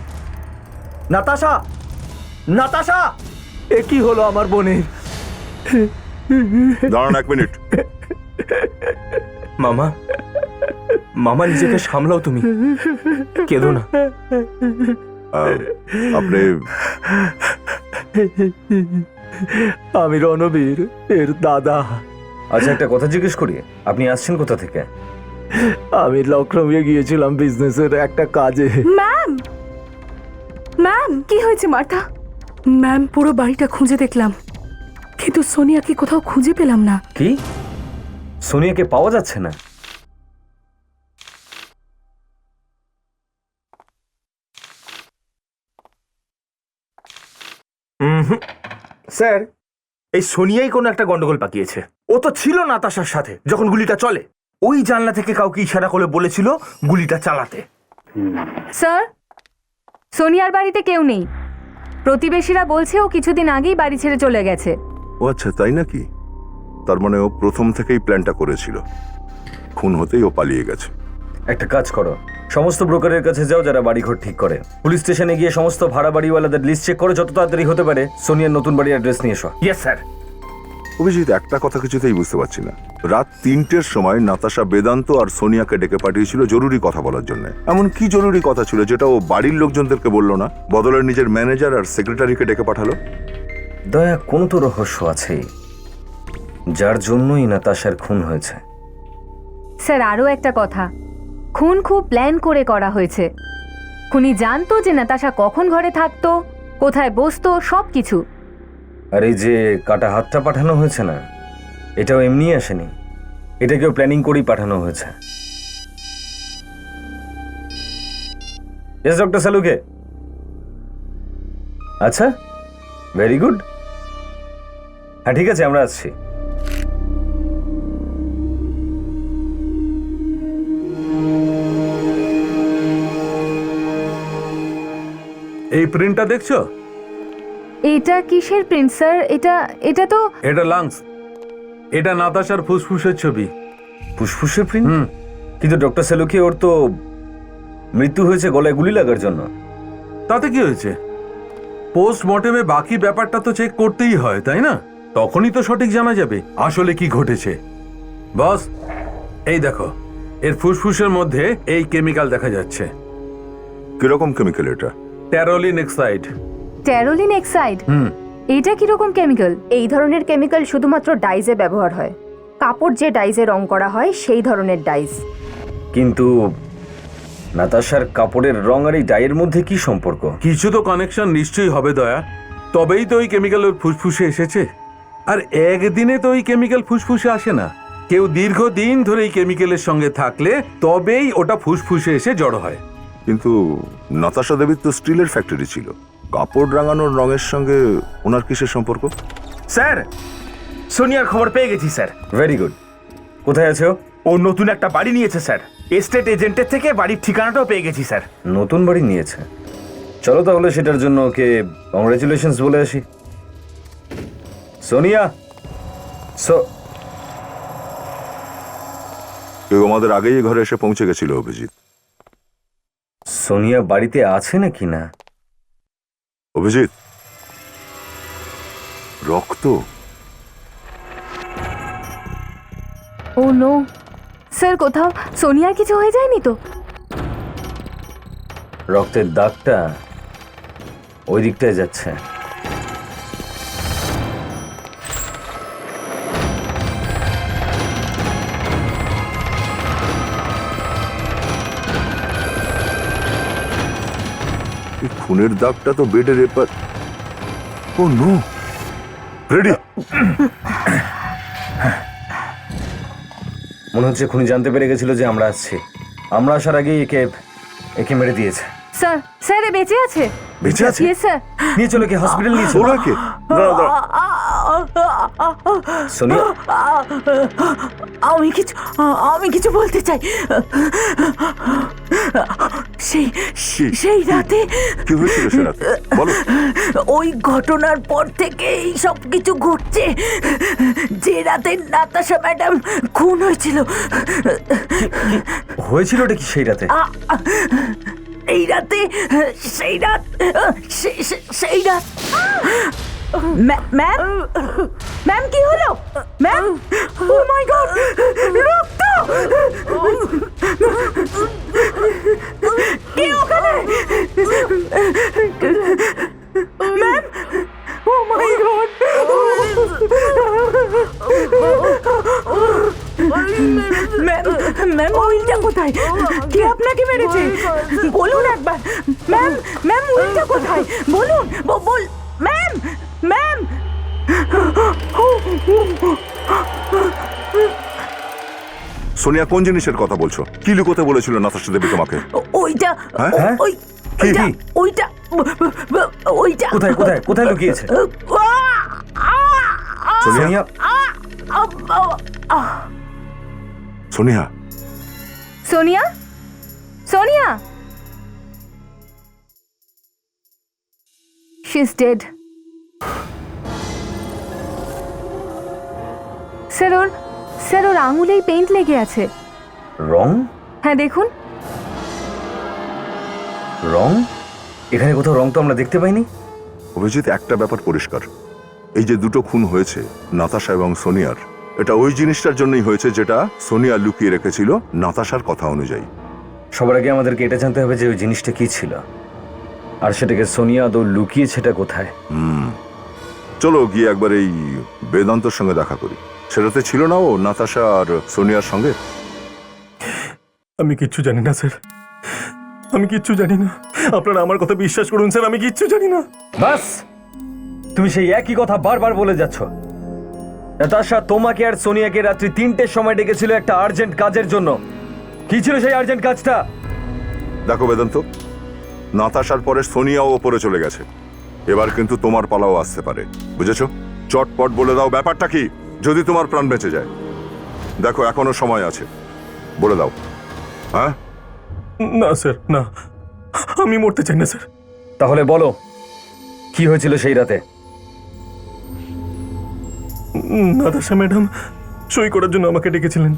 নাতাশা, নাতাশা, এ কি হলো আমার বোনের? দাঁড়ান 1 মিনিট। মামা, মামা নিজেকে সামলাও, তুমি কেঁদো না। আপনি আমি রণবীর এর দাদা। আচ্ছা, একটা কথা জিজ্ঞেস করি, আপনি আসছেন কোথা থেকে? আমি লখনৌয়ে গিয়েছিলাম বিজনেসের একটা কাজে। ম্যাম, ম্যাম, কি হয়েছে মার্থা? ম্যাম, পুরো বাড়িটা খুঁজে দেখলাম, কিন্তু সোনিয়াকে কোথাও খুঁজে পেলাম না। কি? সোনিয়াকে পাওয়া যাচ্ছে না? স্যার, এই সোনিয়াই কোনো একটা গন্ডগোল পাকিয়েছে। ও তো ছিল নাতাশার সাথে যখন গুলিটা চলে। ওই জানলা থেকে কাউকে ইশারা করে বলেছিল গুলিটা চালাতে। স্যার, সোনিয়ার বাড়িতে কেউ নেই। প্রতিবেশীরা বলছে ও কিছুদিন আগেই বাড়ি ছেড়ে চলে গেছে। ও আচ্ছা, তাই নাকি? তার মানে ও প্রথম থেকেই প্ল্যানটা করেছিল। খুন হতেই ও পালিয়ে গেছে। একটা কাজ করো, সমস্ত ব্রোকারের কাছে যাও যারা বাড়িঘর ঠিক করে। পুলিশ স্টেশনে গিয়ে সমস্ত ভাড়া বাড়িওয়ালাদের লিস্ট চেক করো, যত তাড়াতাড়ি হতে পারে সোনিয়ার নতুন বাড়ির অ্যাড্রেস নিয়ে এসো। Yes sir. অভিজিৎ, একটা কথা কিছুতেই বুঝতে পারছি না। রাত 3টের সময় নাতাশা বেদান্ত আর সোনিয়াকে ডেকে পাঠিয়েছিল জরুরি কথা বলার জন্য। এমন কি জরুরি কথা ছিল যেটা ও বাড়ির লোকজনদেরকে বলল না, বদলের নিজের ম্যানেজার আর সেক্রেটারিকে ডেকে পাঠালো? দয়া, কোনো তো রহস্য আছেই, যার জন্যই নাতাশার খুন হয়েছে। স্যার, আরও একটা কথা, খুন খুব প্ল্যান করে করা হয়েছে। খুনি জানতো যে নাতাশা কখন ঘরে থাকতো, কোথায় বসতো, সব কিছু। আর এই যে কাটা হাতটা পাঠানো হয়েছে না, এটাও এমনি আসেনি, এটাকেও প্ল্যানিং করেই পাঠানো হয়েছে। ইয়েস ডক্টর সালুকে। আচ্ছা, ভেরি গুড। হ্যাঁ, ঠিক আছে, আমরা আসছি। এই প্রিন্টটা দেখছো? এটা কিসের প্রিন্ট স্যার? এটা তো এটা লাংস। এটা নাতাশার ফুসফুসের ছবি। ফুসফুসের প্রিন্ট? কিন্তু ডক্টর সালুকে, ওর তো মৃত্যু হয়েছে গলায় গুলি লাগার জন্য। তাতে কি হয়েছে? পোস্টমর্টেমে বাকি ব্যাপারটা তো চেক করতেই হয়, তাই না? তখনই তো সঠিক জানা যাবে আসলে কি ঘটেছে। বস, এই দেখো, এর ফুসফুসের মধ্যে এই কেমিক্যাল দেখা যাচ্ছে। কিরকম কেমিক্যাল এটা? ট্যারোলিন এক্সাইড। ট্যারোলিন এক্সাইড? এটা কিরকম কেমিক্যাল? এই ধরনের কেমিক্যাল শুধুমাত্র ডাইজে ব্যবহার হয়। কাপড় যে ডাইজে রং করা হয় সেই ধরনের ডাইজ। কিন্তু নাতাশার কাপড়ের রং আর এই ডাইয়ের মধ্যে কি সম্পর্ক? কিছু তো কানেকশন নিশ্চয়ই হবে দয়া, তবেই তো ওই কেমিক্যাল ওর ফুসফুসে এসেছে। আর একদিনে তো ওই কেমিক্যাল ফুসফুসে আসে না, কেউ দীর্ঘদিন ধরে এই কেমিক্যালের সঙ্গে থাকলে তবেই ওটা ফুসফুসে এসে জড়ো হয়। কিন্তু নাতাশা দেবীর তো স্টিলের ফ্যাক্টরি ছিল, কাপড় রাঙানোর রঙের সঙ্গে ওনার কিসের সম্পর্ক? স্যার, সোনিয়ার খবর পেয়ে গেছি স্যার। Very good. কোথায় আছে ও? ও নতুন একটা বাড়ি নিয়েছে স্যার। এস্টেট এজেন্টের থেকে বাড়ির ঠিকানাটাও পেয়ে গেছি স্যার। নতুন বাড়ি নিয়েছে? চলো তাহলে সেটার জন্য ওকে কংগ্রেচুলেশনস বলে আসি। সোনিয়া, কেউ আমাদের আগেই ঘরে এসে পৌঁছে গেছিল অভিজিৎ। সোনিয়া বাড়িতে আছে নাকি না? অভিজিৎ, রক্ত। ও নো স্যার, কোথাও সোনিয়ার কিছু হয়ে যায়নি তো? রক্তের দাগটা ওই দিকটায় যাচ্ছে। খুনের দাগটা তো বেডের এপার। ও নো, রেডি? মনে হচ্ছে খুনি জানতে পেরে গেছিল যে আমরা আসছি। আমরা আসার আগেই একে একে মেরে দিয়েছে। স্যার স্যার এ বেঁচে আছে? বেঁচে আছে? Yes sir. নিয়ে চলো, কি হসপিটাল নিয়ে চলো। ওরা কে? দাঁড়াও, দাঁড়াও। সোনিয়া, আমি কিছু বলতে চাই। সেই রাতে কি হয়েছিল সে রাতে? বলো। ওই ঘটনার পর থেকে সব কিছু ঘটছে। যে রাতে নাতাশা ম্যাডাম খুন হয়েছিল, হয়েছিল ওটা কি সেই রাতে? এই রাতে সেই রাত ম্যাম ম্যাম কি হলো ম্যাম? ও মাই গড, রক্ত! কে ওখানে? ম্যাম, ও মাই গড! ম্যাম, উইলটা কোথায়? কে আপনাকে মেরেছে? বলুন একবার। ম্যাম, উইলটা কোথায়? বলুন, বল ম্যাম। সোনিয়া, কোন জিনিসের কথা বলছো? কি লুকোতে বলেছিল নাতাশা দেবী তোমাকে? ওইটা হ্যাঁ? ওইটা কোথায় কোথায় কোথায় লুকিয়েছে? Sonia, Sonia, Sonia, Sonia, she is dead. Sir ওর আঙুলেই পেইন্ট লেগে আছে। রং? হ্যাঁ দেখুন। রং? এখানে কোথাও রং তো আমরা দেখতে পাইনি। অভিজিৎ, একটা ব্যাপার পরিষ্কার, এই যে দুটো খুন হয়েছে নাতাশা এবং সোনিয়ার, এটা ওই জিনিসটার জন্যই হয়েছে যেটা সোনিয়া লুকিয়ে রেখেছিল নাতাশার কথা অনুযায়ী। সবার আগে আমাদেরকে এটা জানতে হবে যে ওই জিনিসটা কি ছিল, আর সেটাকে সোনিয়া আদৌ লুকিয়েছে সেটা কোথায়। চলো গিয়ে একবার এই বেদান্তর সঙ্গে দেখা করি। সেটাতে ছিল না ও নাতাশা আর সোনিয়ার সঙ্গে? আমি কিচ্ছু জানি না স্যার, আমি কিচ্ছু জানি না। আপনারা আমার কথা বিশ্বাস করুন স্যার, আমি কিচ্ছু জানি না। বাস, তুমি সেই একই কথা বারবার বলে যাচ্ছ। নাতাশা তোমাকে আর সোনিয়াকে রাত্রি 3টের সময় ডেকেছিল একটা আর্জেন্ট কাজের জন্য। কি ছিল সেই আর্জেন্ট কাজটা? দেখো বেদান্ত, নাতাশার পরে সোনিয়াও ওপরে চলে গেছে, এবার কিন্তু তোমার পালাও আসতে পারে, বুঝেছো? চটপট বলে দাও ব্যাপারটা কি, যদি তোমার প্রাণ বেঁচে যায়। দেখো এখনো সময় আছে, বলে দাও। হ্যাঁ? না স্যার, না, আমি মরতে চাই না স্যার। তাহলে বলো, কি হয়েছিল সেই রাতে? নাতাশা ম্যাডাম সই করার জন্য আমাকে ডেকেছিলেন।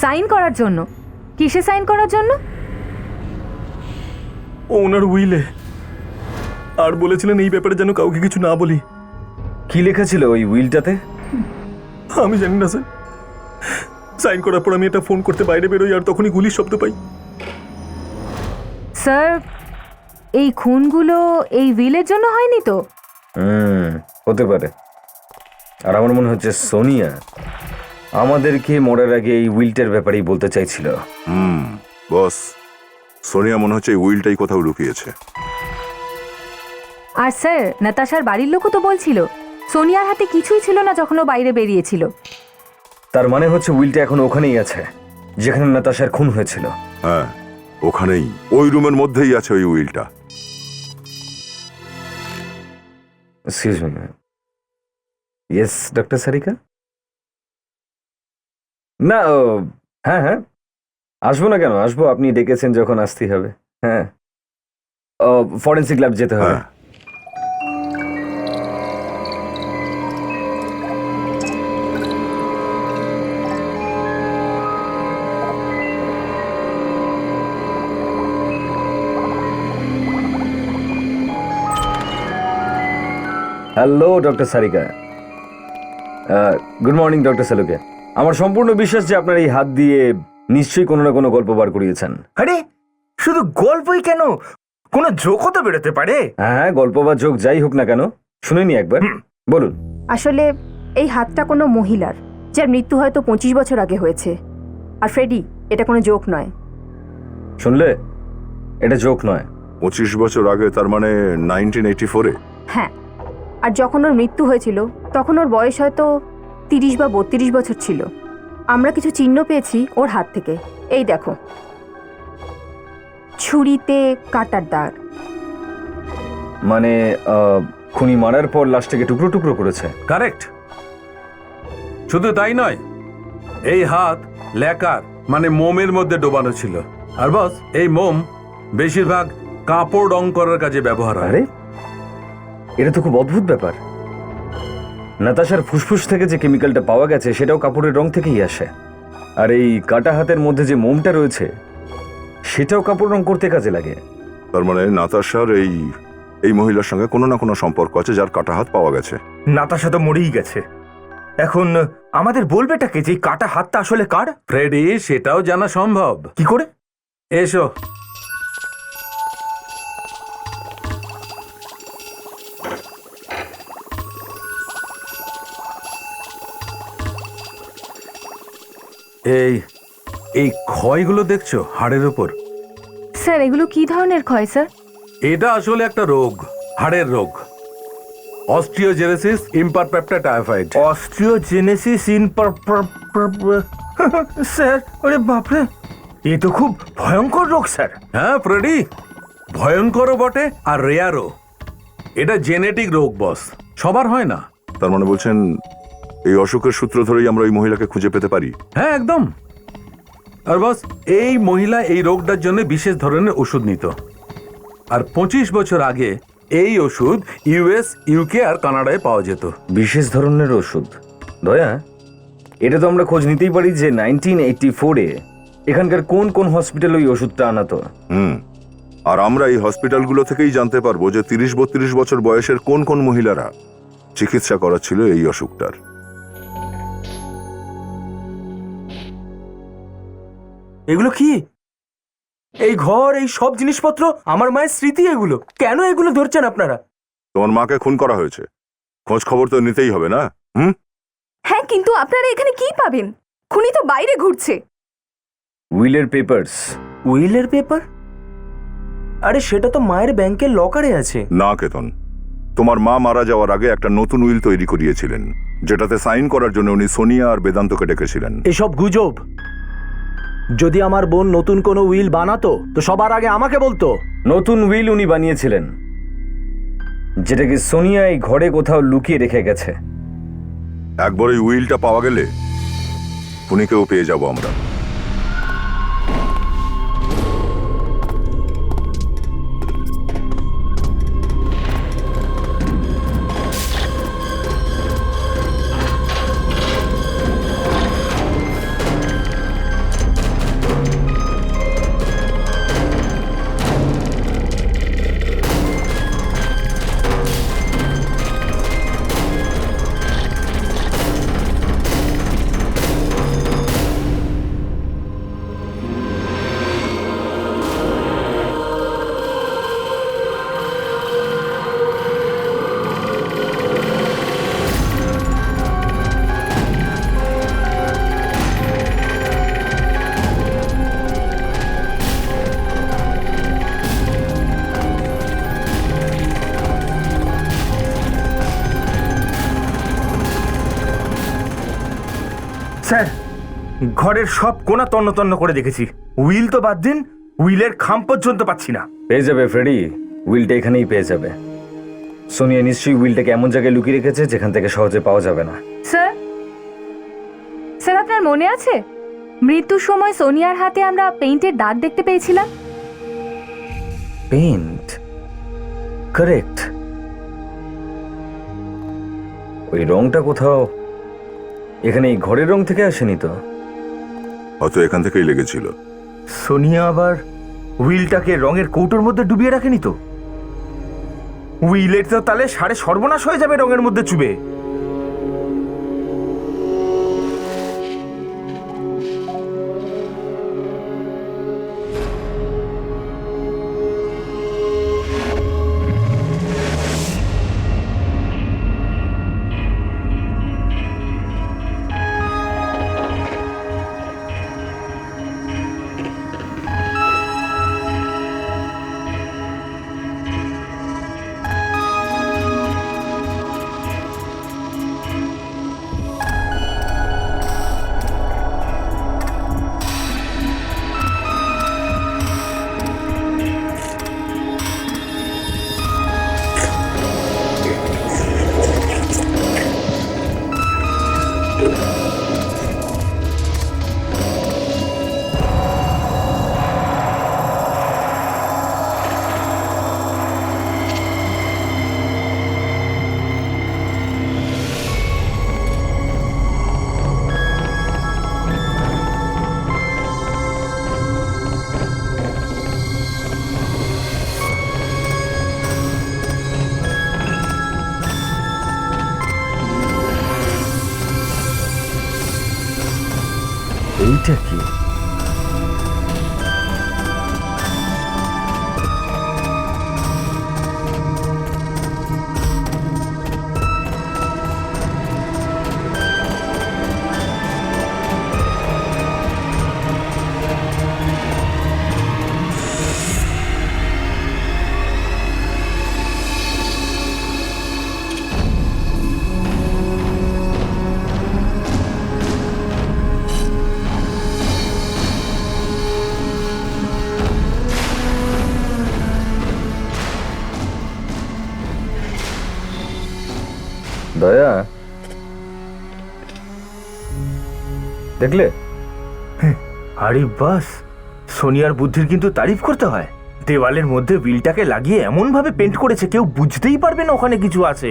সাইন করার জন্য? কিসে সাইন করার জন্য? ওনার উইলে, আর বলেছিলেন এই ব্যাপারে যেন কাউকে কিছু না বলি। কি লেখা ছিল ওই উইলটাতে? আমি জানি না স্যার। সাইন করার পর আমি এটা ফোন করতে বাইরে বেরোই, আর তখনই গুলির শব্দ পাই। স্যার এই খুনগুলো এই উইলের জন্য হয়নি তো? হতে পারে। আর আমার মনে হচ্ছে সোনিয়া আমাদেরকে মরার আগে এই উইলটার ব্যাপারেই বলতে চাইছিল। বস, সোনিয়া মনে হচ্ছে এই উইলটাই কোথাও লুকিয়েছে। আর স্যার নাতাশার বাড়ির লোকও তো বলছিল সোনিয়ার হাতে কিছুই ছিল না যখন ও বাইরে বেরিয়েছিল। তার মানে হচ্ছে উইলটা এখন ওখানেই আছে যেখানে নাতাশার খুন হয়েছিল। হ্যাঁ, ওখানেই, ওই রুমের মধ্যেই আছে ওই উইলটা। Excuse me. Yes doctor Sarika? না, হ্যাঁ হ্যাঁ, আসবো না কেন, আসবো। আপনি ডেকেছেন যখন আসতেই হবে। হ্যাঁ, ফরেন্সিক ল্যাব যেতে হবে। Hello doctor Sarika. Good morning doctor Saluke. আমার সম্পূর্ণ বিশ্বাস যে আপনার এই হাত দিয়ে নিশ্চয়ই কোনো না কোনো গল্প বার করিয়েছেন। আরে শুধু গল্পই কেন, কোনো জোকও তো বেরোতে পারে। হ্যাঁ, গল্প বা জোক যাই হোক না কেন, শুনিনি একবার, বলুন। আসলে এই হাতটা কোনো মহিলার, যার মৃত্যু হয়তো 25 বছর আগে হয়েছে। আর ফ্রেডি, এটা কোনো জোক নয়। শুনলে, এটা জোক নয়। 25 বছর আগে, তার মানে 1984-এ? হ্যাঁ, আর যখন ওর মৃত্যু হয়েছিল তখন ওর বয়স হয়তো 30 বা 32 বছর ছিল। আমরা কিছু চিহ্ন পেয়েছি ওর হাত থেকে। এই দেখো, ছুরিতে কাটার দাগ। মানে খুনি মারার পর লাশটাকে টুকরো টুকরো করেছে। কারেক্ট। শুধু তাই নয়, এই হাত ল্যাকার মানে মোমের মধ্যে ডোবানো ছিল। আর বস, এই মোম বেশিরভাগ কাপড় রং করার কাজে ব্যবহার হয়। আরে এটা তো খুব অদ্ভুত ব্যাপার। নাতাশার ফুসফুস থেকে যে কেমিক্যালটা পাওয়া গেছে সেটাও কাপড়ের রং থেকেই আসে। আর এই কাটা হাতের মধ্যে যে মোমটা রয়েছে সেটাও কাপড় রং করতে কাজে লাগে। তার মানে নাতাশার এই মহিলার সঙ্গে কোনো না কোনো সম্পর্ক আছে, যার কাটা হাত পাওয়া গেছে। নাতাশা তো মরেই গেছে। এখন আমাদের বলবেটাকে যে এই কাটা হাতটা আসলে কার? ফ্রেডি, সেটাও জানা সম্ভব। কি করে? এসো। এই এই ক্ষয়গুলো দেখছো হাড়ের উপর? স্যার এগুলো কি ধরনের ক্ষয় স্যার? এটা আসলে একটা রোগ, হাড়ের রোগ। Osteogenesis imperfecta typhoid. Osteogenesis sir, ওরে বাপরে, এ তো খুব ভয়ঙ্কর রোগ স্যার। হ্যাঁ ফ্রেডি, ভয়ঙ্করও বটে আর রেয়ারও। এটা জেনেটিক রোগ বস, সবার হয় না। তার মানে বলছেন এই অসুখের সূত্র ধরেই আমরা ওই মহিলাকে খুঁজে পেতে পারি? হ্যাঁ একদম। আর বস, এই মহিলা এই রোগটার জন্য বিশেষ ধরনের ওষুধ নিত। আর 25 বছর আগে এই ওষুধ ইউএস, ইউকে আর কানাডায় পাওয়া যেত। বিশেষ ধরনের ওষুধ? দয়া, এটা তো আমরা খোঁজ নিতেই পারি যে 1984-এ এখানকার কোন কোন হসপিটাল ওই ওষুধটা আনাতো। আর আমরা এই হসপিটালগুলো থেকেই জানতে পারবো যে 30-32 বছর বয়সের কোন কোন মহিলারা চিকিৎসা করাচ্ছিল এই অসুখটার। এগুলো কি? এই ঘর, এই সব জিনিসপত্র, আমার মায়ের স্মৃতি, এগুলো কেন এগুলো ধরছেন আপনারা? তোমার মাকে খুন করা হয়েছে, খোঁজ খবর তো নিতেই হবে না? হ্যাঁ, কিন্তু আপনারা এখানে কি পাবেন? খুনি তো বাইরে ঘুরছে। উইলের পেপারস। উইলের পেপার? আরে সেটা তো মায়ের ব্যাংকের লকারে আছে। না কেতন, তোমার মা মারা যাওয়ার আগে একটা নতুন উইল তৈরি করিয়েছিলেন, যেটাতে সাইন করার জন্য উনি সোনিয়া আর বেদান্তকে ডেকেছিলেন। এসব গুজব। যদি আমার বোন নতুন কোনো উইল বানাতো তো সবার আগে আমাকে বলতো। নতুন উইল উনি বানিয়েছিলেন, যেটাকে সোনিয়া এই ঘরে কোথাও লুকিয়ে রেখে গেছে। একবার এই উইলটা পাওয়া গেলে খুনিকেও পেয়ে যাব আমরা। স্যার, ঘরের সব কোণা তন্ন তন্ন করে দেখেছি, উইল তো বাদ দিন, উইলের খাম পর্যন্ত পাচ্ছি না। পেয়ে যাবে ফ্রেডি, উইলটা এখানেই পেয়ে যাবে। সোনিয়া নিশ্চয়ই উইলটাকে এমন জায়গায় লুকিয়ে রেখেছে যেখান থেকে সহজে পাওয়া যাবে না। স্যার, স্যার আপনার মনে আছে মৃত্যুর সময় সোনিয়ার হাতে আমরা পেইন্টের দাগ দেখতে পেয়েছিলাম? পেইন্ট? কারেক্ট। ওই রংটা কোথাও এখানে এই ঘরের রং থেকে আসেনি তো? হয়তো এখান থেকেই লেগেছিল। সোনিয়া আবার উইলটাকে রঙের কৌটোর মধ্যে ডুবিয়ে রাখেনি তো? উইলের তো তাহলে সাড়ে সর্বনাশ হয়ে যাবে রঙের মধ্যে চুবে। দয়া দেখলে? আরে বাস, সোনিয়ার বুদ্ধির কিন্তু তারিফ করতে হয়। দেওয়ালের মধ্যে উইলটাকে লাগিয়ে এমন ভাবে পেন্ট করেছে কেউ বুঝতেই পারবে না ওখানে কিছু আছে।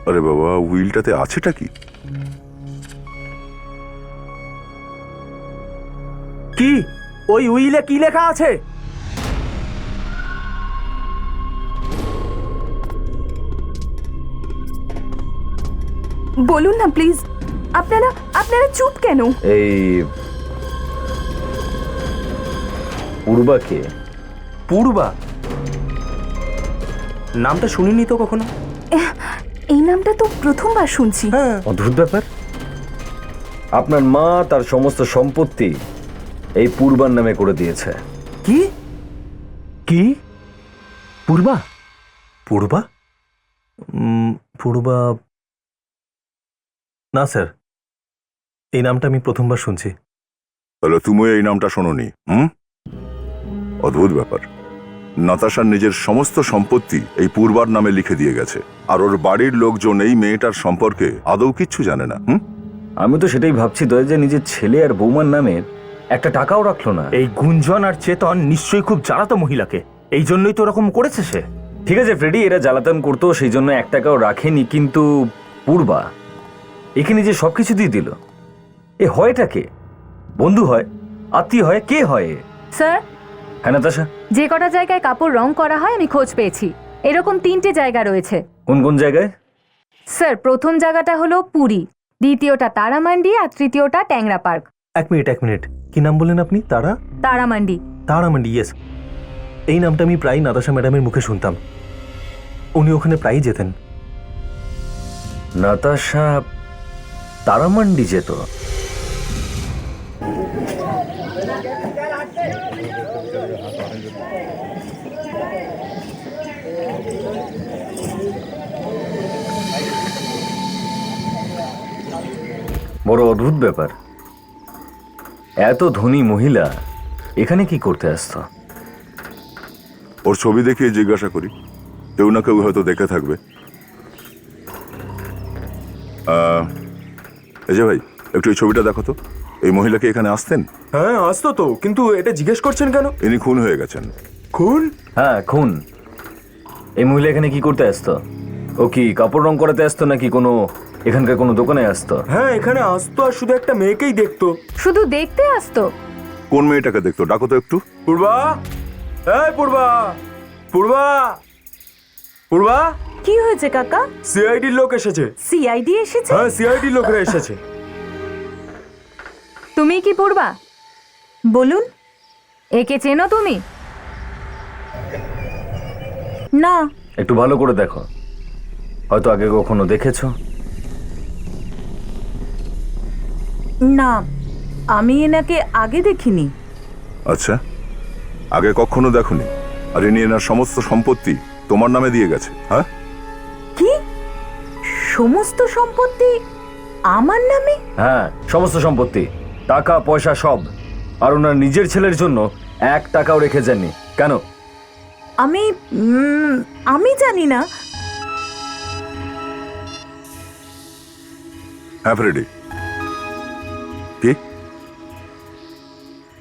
আরে বাবা, হুইলটাতে আছেটা কি? কি ওই উইলে কি লেখা আছে? বলুন না প্লিজ, আপনারা আপনারা চুপ কেন? এই পূর্বাকে? পূর্বা নামটা শুনিনি তো কখনো। এই নামটা তো প্রথমবার শুনছি। অদ্ভুত ব্যাপার। আপনার মা তার সমস্ত সম্পত্তি এই পূর্বার নামে করে দিয়েছে। কি কি পূর্বা? পূর্বা পূর্বা? না স্যার, এই নামটা আমি প্রথমবার শুনছি। তাহলে তুমিও এই নামটা শোনোনি? অদ্ভুত ব্যাপার। নাতাশার নিজের সমস্ত সম্পত্তি এই পূর্বার নামে লিখে দিয়ে গেছে, আর ওর বাড়ির লোকজন এই মেয়েটার সম্পর্কে আদৌ কিচ্ছু জানে না। আমি তো সেটাই ভাবছি দয়া, যে নিজের ছেলে আর বৌমার নামে একটা টাকাও রাখলো না। এই গুঞ্জন আর চেতন নিশ্চয়ই খুব জ্বালাতো মহিলাকে, এই জন্যই তো ওরকম করেছে সে। ঠিক আছে ফ্রেডি, এরা জ্বালাতন করতো সেই জন্য 1 টাকাও রাখেনি, কিন্তু পূর্বা এখানে যে সবকিছু দিয়ে দিল, এ হয়টা কে? বন্ধু হয়, আত্মীয় হয়, কে হয়? স্যার, হ্যাঁ নাতাশা? যে কটা জায়গায় কাপড় রং করা হয় আমি খোঁজ পেয়েছি। এরকম 3টে জায়গা রয়েছে। কোন কোন জায়গায়? স্যার, প্রথম জায়গাটা হলো পুরী, দ্বিতীয়টা তারামান্ডি, আর তৃতীয়টা ট্যাংরা পার্ক। এক মিনিট, কি নাম বললেন আপনি? তারামান্ডি। তারামান্ডি, ইয়েস। এই নামটা আমি প্রায় নাতাশা ম্যাডামের মুখে শুনতাম, উনি ওখানে প্রায়ই যেতেন। নাতাশা তারামান্ডি যেত? বড় অদ্ভুত ব্যাপার। এত ধনী মহিলা এখানে কি করতে আসতো? ওর ছবি দেখিয়ে জিজ্ঞাসা করি, কেউ না কেউ হয়তো দেখে থাকবে। এই যে ভাই, একটু এই ছবিটা দেখো তো। এই মহিলা কি এখানে আসতেন? হ্যাঁ আসতো তো, কিন্তু এটা জিজ্ঞেস করছেন কেন? ইনি খুন হয়ে গেছেন। খুন? হ্যাঁ খুন। এই মহিলা এখানে কি করতে আসতো? ও কি কাপড় রং করাতে আসতো নাকি কোনো এখানকার কোনো দোকানে আসতো? হ্যাঁ এখানে আসতো, আর শুধু একটা মেয়েকেই দেখতো। শুধু দেখতে আসতো? কোন মেয়েটাকে দেখতো? ডাকো তো একটু। পূর্বা, এই পূর্বা, পূর্বা, পূর্বা। কি হয়েছে কাকা? সিআইডির লোক এসেছে। সিআইডি এসেছে? হ্যাঁ সিআইডির লোকরা এসেছে। তুমি কি পূর্বা? বলুন। একে চেনো তুমি? না। একটু ভালো করে দেখো, হয়তো আগে কখনো দেখেছো। না, আমি এনাকে আগে দেখিনি। আচ্ছা, আগে কখনো দেখোনি? আর ইনি এনার সমস্ত সম্পত্তি তোমার নামে দিয়ে গেছে? হ্যাঁ, কি সমস্ত সম্পত্তি আমার নামে? হ্যাঁ সমস্ত সম্পত্তি, টাকা পয়সা সব। আর ওনার নিজের ছেলের জন্য 1 টাকাও রেখে যাননি। কেন? আমি জানি না। হ্যাঁ ফ্রেডি, কি?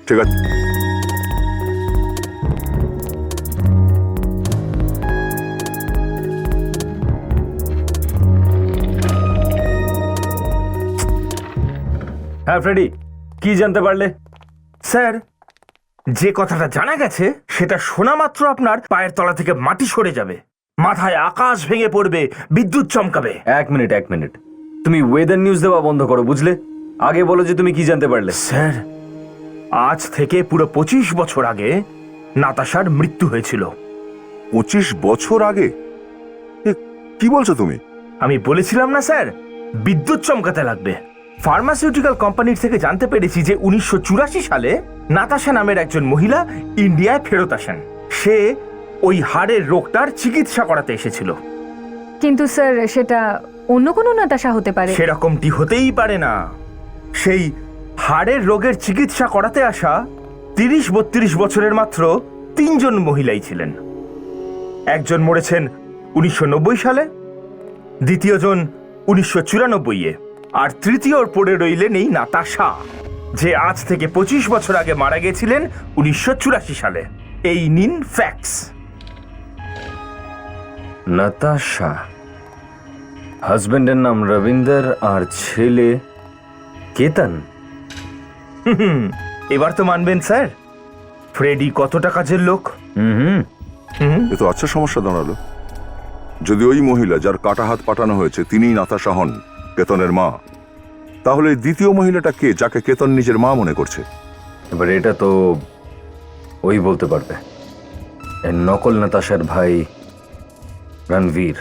ঠিক আছে, হ্যাঁ ফ্রেডি, কি জানতে পারলে? স্যার, যে কথাটা জানা গেছে সেটা শোনা মাত্র আপনার পায়ের তলা থেকে মাটি সরে যাবে, মাথায় আকাশ ভেঙে পড়বে, বিদ্যুৎ চমকাবে। এক মিনিট, তুমি ওয়েদার নিউজ দেওয়া বন্ধ করো, বুঝলে? আগে বলো যে তুমি কি জানতে পারলে। স্যার, আজ থেকে পুরো 25 বছর আগে নাতাশার মৃত্যু হয়েছিল। 25 বছর আগে? কি বলছো তুমি? আমি বলেছিলাম না স্যার, বিদ্যুৎ চমকাতে লাগবে। ফার্মাসিউটিক্যাল কোম্পানির থেকে জানতে পেরেছি যে 1984 সালে নাতাশা নামের একজন মহিলা ইন্ডিয়ায় ফেরত আসেন। সে ওই হাড়ের রোগটার চিকিৎসা করাতে এসেছিল। কিন্তু স্যার, সেটা অন্য কোনো নাতাশা হতে পারে। সেরকমটি হতেই পারে না। সেই হাড়ের রোগের চিকিৎসা করাতে আসা 30-32 বছরের মাত্র 3 জন মহিলাই ছিলেন। একজন মরেছেন 1990 সালে, দ্বিতীয়জন 1994-এ। আর তৃতীয়র পড়ে রইলেন এই নাতাশা, যে আজ থেকে 25 বছর আগে মারা গেছিলেন 1984 সালে। এই নিন ফ্যাক্টস। নাতাশা, হাজবেন্ডের নাম রবীন্দ্র আর ছেলে কেতন। এবার তো মানবেন স্যার, ফ্রেডি কতটা কাজের লোক। এ তো আচ্ছা সমস্যা দাঁড়ালো। যদি ওই মহিলা যার কাটা হাত পাঠানো হয়েছে তিনিই নাতাশা হন, কেতনের মা, তাহলে এই দ্বিতীয় মহিলাটা কে যাকে কেতন নিজের মা মনে করছে? এবার এটা তো ওই বলতে পারবে। এর নকল নাতাশার ভাই রণবীর।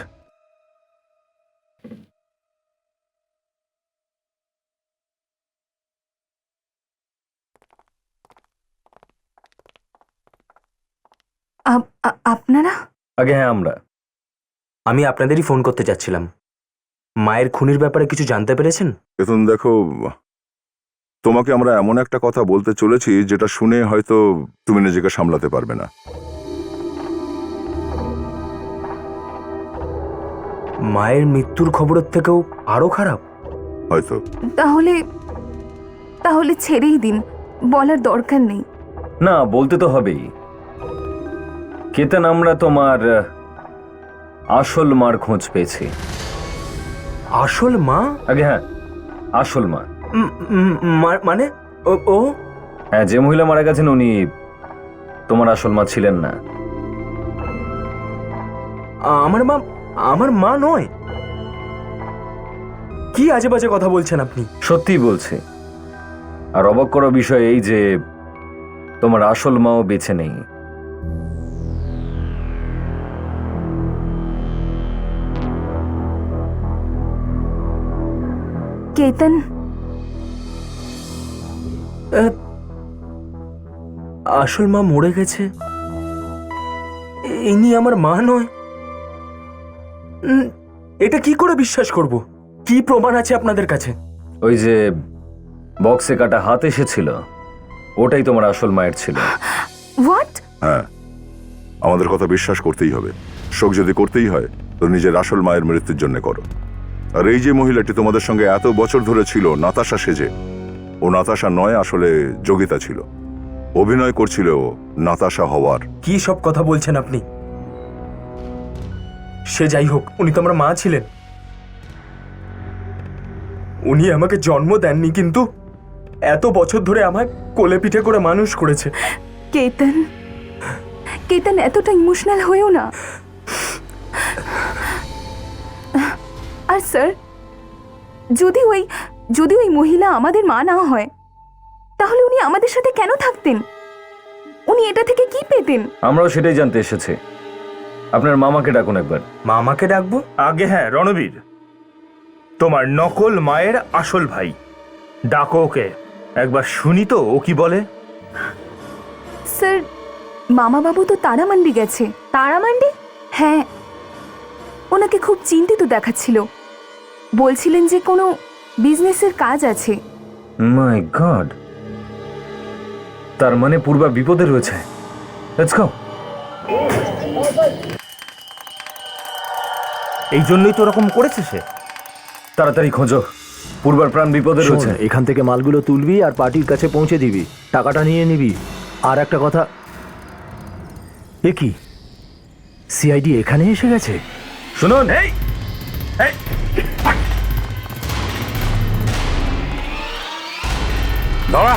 আপনারা? আগে হ্যাঁ, আমরা। আমি আপনাদেরই ফোন করতে যাচ্ছিলাম। মায়ের খুনির ব্যাপারে কিছু জানতে পেরেছেন? কেতন দেখো, তোমাকে আমরা এমন একটা কথা বলতে চলেছি যেটা শুনে হয়তো তুমি নিজেকে সামলাতে পারবে না। মায়ের মৃত্যুর খবরের থেকেও আরো খারাপ হয়তো। তাহলে ছেড়েই দিন, বলার দরকার নেই। না, বলতে তো হবেই। কেতন, আমরা তোমার আসল মার খোঁজ পেয়েছি। আসল মা? আগে হ্যাঁ, আসল মা। মানে ও? হ্যাঁ, যে মহিলা মারা গেছেন উনি তোমার আসল মা ছিলেন না। আমার মা নয়? কি আজে বাজে কথা বলছেন আপনি? সত্যি বলছি। আর অবাক করা বিষয় এই যে তোমার আসল মাও বেঁচে নেই। কেতন, আসল মা মরে গেছে? ইনি আমার মা নয়? এটা কি করে বিশ্বাস করব? কি প্রমাণ আছে আপনাদের কাছে? ওই যে বক্সে কাটা হাত এসেছিল, ওটাই তোমার আসল মায়ের ছিল। হোয়াট? হ্যাঁ, আমাদের কথা বিশ্বাস করতেই হবে। শোক যদি করতেই হয় তো নিজের আসল মায়ের মৃত্যুর জন্য করো। আর এই যে মহিলাটি তোমাদের সঙ্গে এত বছর ধরে ছিল নাতাশা সেজে, ও নাতাশা নয়, আসলে যোগিতা ছিল। অভিনয় করছিল ও নাতাশা হওয়ার। কি সব কথা বলছেন আপনি? সে যাই হোক, উনি তো আমার মা ছিলেন। উনি আমাকে জন্ম দেননি, কিন্তু এত বছর ধরে আমায় কোলে পিঠে করে মানুষ করেছে। কেতন, এতটা ইমোশনাল হয়েও না। আর স্যার, যদি ওই মহিলা আমাদের মা না হয়, তাহলে উনি আমাদের সাথে কেন থাকতেন? উনি এটা থেকে কি পেতেন? আমরাও সেটাই জানতে এসেছি। আপনার মামাকে ডাকুন একবার। মামাকে ডাকবো? আগে হ্যাঁ, রণবীর, তোমার নকল মায়ের আসল ভাই। ডাকো ওকে, একবার শুনি তো ও কি বলে। স্যার, মামা বাবু তো তারামান্ডি গেছে। তারামান্ডি? হ্যাঁ, ওনাকে খুব চিন্তিত দেখাচ্ছিল। বলছিলেন যে কোনো বিজনেসের কাজ আছে। মাই গড, তার মানে পূর্বা বিপদে রয়েছে। Let's go. এই জন্যই তো ওরকম করেছে সে। তাড়াতাড়ি খোঁজো, পূর্বার প্রাণ বিপদে রয়েছে। এখান থেকে মালগুলো তুলবি আর পার্টির কাছে পৌঁছে দিবি, টাকাটা নিয়ে নিবি। আর একটা কথা, এ কি সিআইডি এখানে এসে গেছে? শুনুন, দাঁড়া,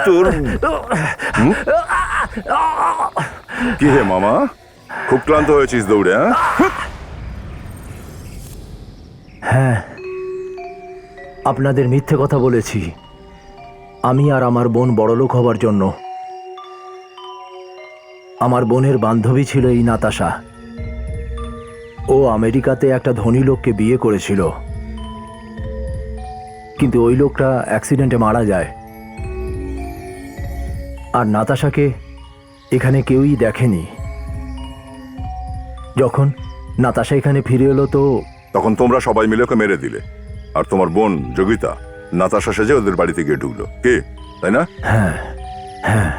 তোর কি হে মামা, খুব ক্লান্ত হয়েছিস দৌড়ে? হ্যাঁ, আপনাদের মিথ্যে কথা বলেছি। আমি আর আমার বোন বড়লোক হবার জন্য। আমার বোনের বান্ধবী ছিল এই নাতাশা। ও আমেরিকাতে একটা ধনী লোককে বিয়ে করেছিল, কিন্তু ওই লোকটা অ্যাক্সিডেন্টে মারা যায়। আর নাতাশাকে এখানে কেউই দেখেনি। যখন নাতাশা এখানে ফিরে এলো তো তখন তোমরা সবাই মিলে ওকে মেরে দিলে, আর তোমার বোন যোগিতা নাতাশা সেজে ওদের বাড়িতে গিয়ে ঢুকলো, কে তাই না? হ্যাঁ হ্যাঁ,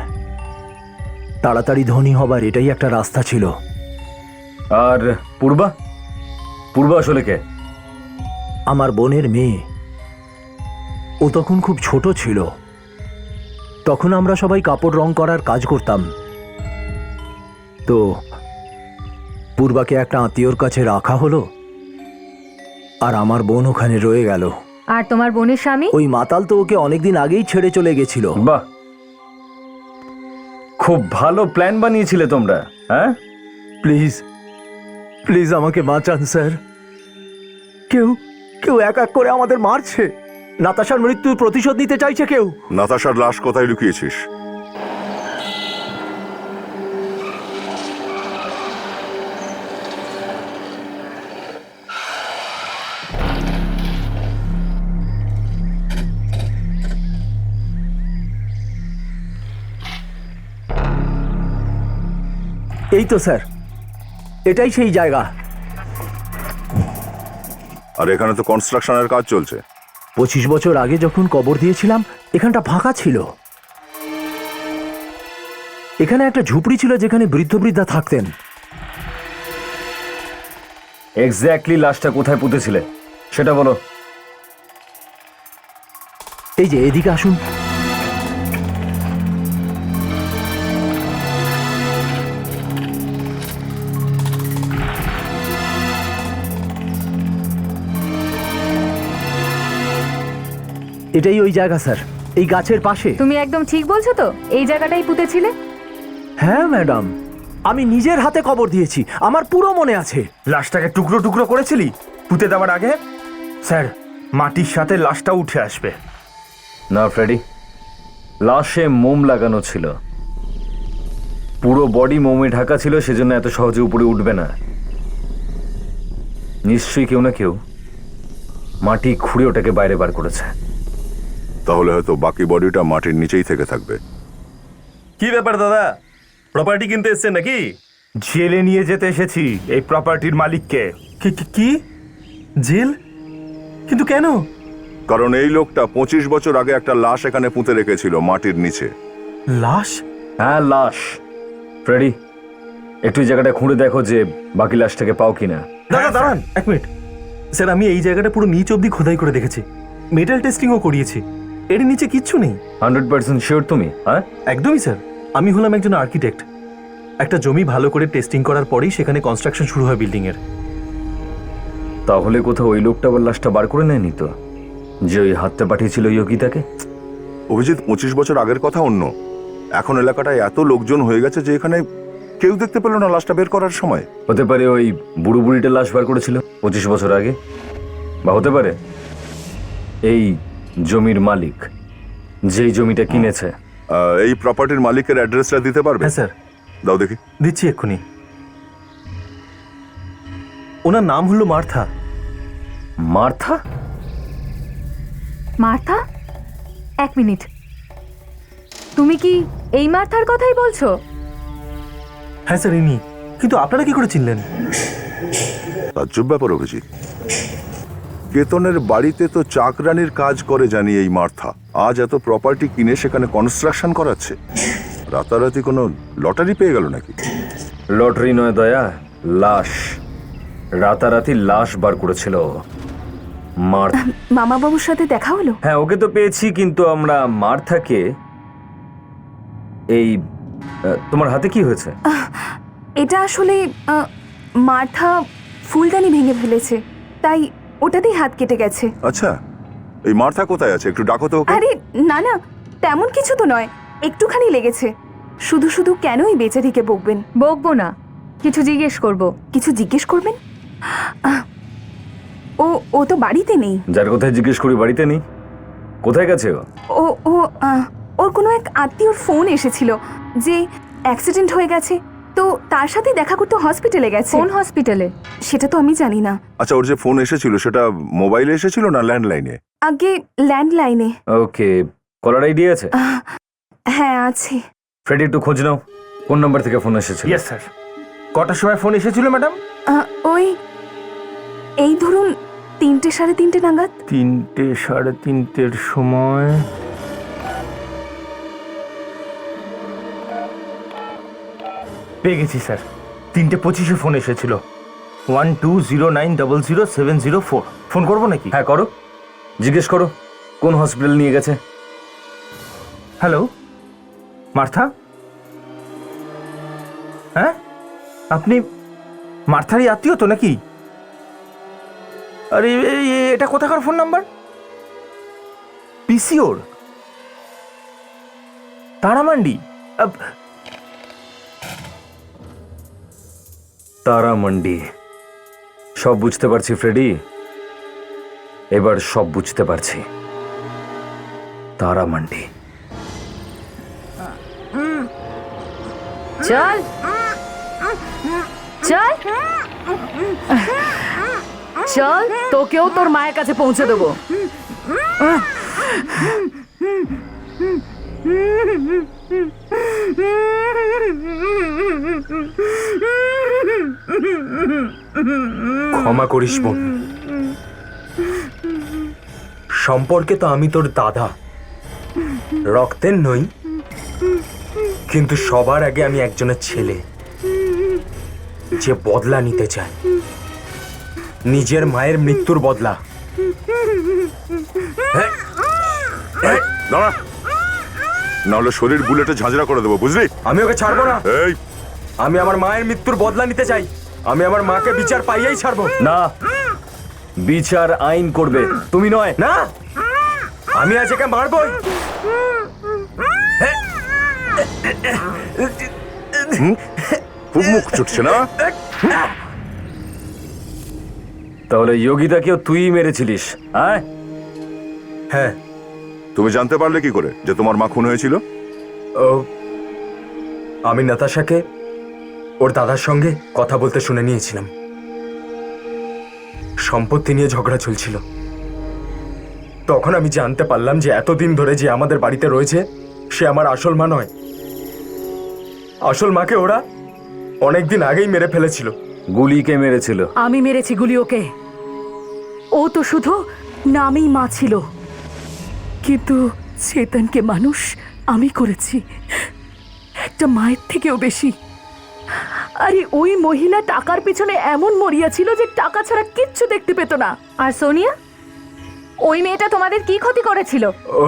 তাড়াতাড়ি ধনী হবার এটাই একটা রাস্তা ছিল। আর পূর্বা পূর্বা আসলে কে? আমার বোনের মেয়ে। ও তখন খুব ছোট ছিল। তখন আমরা সবাই কাপড় রং করার কাজ করতাম। তো পূর্বাকে একটা আত্মীয়র কাছে রাখা হলো, আর আমার বোন ওখানে রয়ে গেল। আর তোমার বোনের স্বামী? ওই মাতাল তো ওকে অনেকদিন আগেই ছেড়ে চলে গেছিল। বাহ, খুব ভালো প্ল্যান বানিয়েছিলে তোমরা। হ্যাঁ, প্লিজ প্লিজ আমাকে বাঁচান স্যার। কেউ কেউ এক এক করে আমাদের মারছে। নাতাশার মৃত্যুর প্রতিশোধ নিতে চাইছে কেউ। নাতাশার লাশ কোথায় লুকিয়েছিস? এই তো স্যার, এটাই সেই জায়গা। আর এখানে তো কনস্ট্রাকশনের কাজ চলছে। 25 বছর আগে যখন কবর দিয়েছিলাম এখানটা ফাঁকা ছিল। এখানে একটা ঝুপড়ি ছিল যেখানে বৃদ্ধ বৃদ্ধা থাকতেন। এক্স্যাক্টলি লাশটা কোথায় পুঁতেছিলে সেটা বলো। এই যে এদিকে আসুন। এটাই ওই জায়গা স্যার, এই গাছের পাশে। তুমি একদম ঠিক বলছো তো? এই জায়গাটাই পুঁতেছিলে? হ্যাঁ ম্যাডাম, আমি নিজের হাতে কবর দিয়েছি, আমার পুরো মনে আছে। লাশটাকে টুকরো টুকরো করেছিলি পুঁতে দেওয়ার আগে? স্যার, মাটির সাথে লাশটা উঠে আসবে। না ফ্রেডি, লাশে মোম লাগানো ছিল, পুরো বডি মোমে ঢাকা ছিল, সেজন্য এত সহজে উপরে উঠবে না। নিশ্চয়ই কেউ না কেউ মাটি খুঁড়ে ওটাকে বাইরে বার করেছে। তাহলে হয়তো বাকি বডিটা মাটির নিচেই থেকে থাকবে। কি ব্যাপার দাদা, প্রপার্টি কিনতে এসেছেন নাকি? জেলে নিয়ে যেতে এসেছি এই প্রপার্টির মালিককে। কি জেল? কিন্তু কেন? কারণ এই লোকটা 25 বছর আগে একটা লাশ এখানে পুঁতে রেখেছিল মাটির নিচে। লাশ? হ্যাঁ লাশ। ফ্রেডি, একটু এই জায়গাটা খুঁড়ে দেখো যে বাকি লাশটাকে পাও কিনা। দাদা দাঁড়ান এক মিনিট। স্যার, আমি এই জায়গাটা পুরো নিচ অবধি খোদাই করে দেখেছি, মেটাল টেস্টিংও করিয়েছি, এর নিচে কিচ্ছু নেই। 100% শিওর তুমি? হ্যাঁ একদমই স্যার, আমি হলাম একজন আর্কিটেক্ট। একটা জমি ভালো করে টেস্টিং করার পরেই সেখানে কনস্ট্রাকশন শুরু হয় বিল্ডিং এর। তাহলে কোথাও ওই লোকটা আবার লাশটা বার করে নেয়নি তো, যে ওই হাতটা পাঠিয়েছিল যোগিতাকে? অভিজিৎ, 25 বছর আগের কথা অন্য। এখন এলাকাটায় এত লোকজন হয়ে গেছে যে এখানে কেউ দেখতে পেল না লাশটা বের করার সময়। হতে পারে ওই বুড়ো বুড়িটা লাশ বার করেছিল 25 বছর আগে, বা হতে পারে এই জমির মালিক যেই জমিটা কিনেছে। এই প্রপার্টির মালিকের অ্যাড্রেসটা দিতে পারবে? হ্যাঁ স্যার। দাও দেখি। দিচ্ছি এক্ষুনি। ওনার নাম হলো মার্থা। মার্থা? মার্থা? এক মিনিট, তুমি কি এই মার্থার কথাই বলছো? হ্যাঁ স্যার, ইনি। কিন্তু আপনারা কি করে চিনলেন? তাজ্জব ব্যাপার অভিজিৎ, কেতনের বাড়িতে তো চাকরানির কাজ করে জানি এই মার্থা। আজ এত প্রপার্টি কিনে সেখানে কনস্ট্রাকশন করাচ্ছে। রাতারাতি কোনো লটারি পেয়ে গেল নাকি? লটারি নয় দয়া, লাশ। রাতারাতি লাশ বার করেছিল মার্থা। মামা বাবুর সাথে দেখা হলো? হ্যাঁ, ওকে তো পেয়েছি, কিন্তু আমরা মার্থাকে এই তোমার হাতে কি হয়েছে? এটা আসলে মার্থা ফুলদানি ভেঙে ফেলেছে, তাই ওটাতেই হাত কেটে গেছে। আচ্ছা, এই মার্থা কোথায় আছে? একটু ডাকো তো ওকে। আরে না না, তেমন কিছু তো নয়, একটুখানি লেগেছে। শুধু শুধু কেনই বেচারিকে বকবেন? বকবো না, কিছু জিজ্ঞেস করব। কিছু জিজ্ঞেস করবেন? ও ও তো বাড়িতে নেই। যার কোথায় জিজ্ঞেস করি বাড়িতে নেই, কোথায় গেছে ও? ও ও ওর কোনো এক আত্মীয়র ফোন এসেছিল যে অ্যাক্সিডেন্ট হয়ে গেছে, তো তার সাথে দেখা করতে হসপিটালে গেছে। কোন হসপিটালে সেটা তো আমি জানি না। আচ্ছা, ওর যে ফোন এসেছিল সেটা মোবাইলে এসেছিল না ল্যান্ডলাইনে? আগে ল্যান্ডলাইনে। ওকে, কলার আইডি আছে? হ্যাঁ আছে। ফ্রেডি, একটু খোঁজ নাও, কোন নাম্বার থেকে ফোন এসেছিল? Yes sir. কটার সময় ফোন এসেছিল ম্যাডাম? ওই এই ধরুন 3টে 3:30 নাগাদ। 3টে 3:30-এর সময়। পেয়ে গেছি স্যার। 3:25-এ ফোন এসেছিল। 1209000704। ফোন করবো নাকি? হ্যাঁ করো, জিজ্ঞেস করো কোন হসপিটাল নিয়ে গেছে। Hello Martha? হ্যাঁ, আপনি মার্থারই আত্মীয় তো নাকি? আরে এটা কোথাকার ফোন নাম্বার? পিসিওর তারামান্ডি? তারামান্ডি। সব বুঝতে পারছি ফ্রেডি, এবার সব বুঝতে পারছি। তারামান্ডি। চল চল চল, তোকেও তোর মায়ের কাছে পৌঁছে দেবো। ক্ষমা করিস বোন, সম্পর্কে তো আমি তোর দাদা, রক্তের নই, কিন্তু সবার আগে আমি একজনের ছেলে যে বদলা নিতে চায়, নিজের মায়ের মৃত্যুর বদলা। দাঁড়া, নাহলে শরীর বুলেটে ঝাঁঝরা করে দেবো, বুঝলি? আমি ওকে ছাড়বো না। এই, আমি আমার মায়ের মৃত্যুর বদলা নিতে চাই। আমি আমার মাকে বিচার পাইয়েই ছাড়বো। না, বিচার আইন করবে, তুমি নয়। না, আমি আজ একে মারবই। খুব মুখ ছুটছে না? তাহলে যোগিতাকেও তুই মেরেছিলিস? হ্যাঁ। তুমি জানতে পারলে কি করে যে তোমার মা খুন হয়েছিল? আমি নাতাশাকে ওর দাদার সঙ্গে কথা বলতে শুনে নিয়েছিলাম। সম্পত্তি নিয়ে ঝগড়া চলছিল। তখন আমি জানতে পারলাম যে এতদিন ধরে যে আমাদের বাড়িতে রয়েছে সে আমার আসল মা নয়। আসল মাকে ওরা অনেকদিন আগেই মেরে ফেলেছিল। গুলিকে মেরেছিল? আমি মেরেছি গুলি ওকে। ও তো শুধু নামেই মা ছিল, কিন্তু চেতনকে মানুষ আমি করেছি, একটা মায়ের থেকেও বেশি। আরে ওই মহিলা টাকার পেছনে এমন মরিয়া ছিল যে টাকা ছাড়া কিচ্ছু দেখতে পেত না। আর সোনিয়া, ওই মেয়েটা তোমাদের কি ক্ষতি করেছিল? ও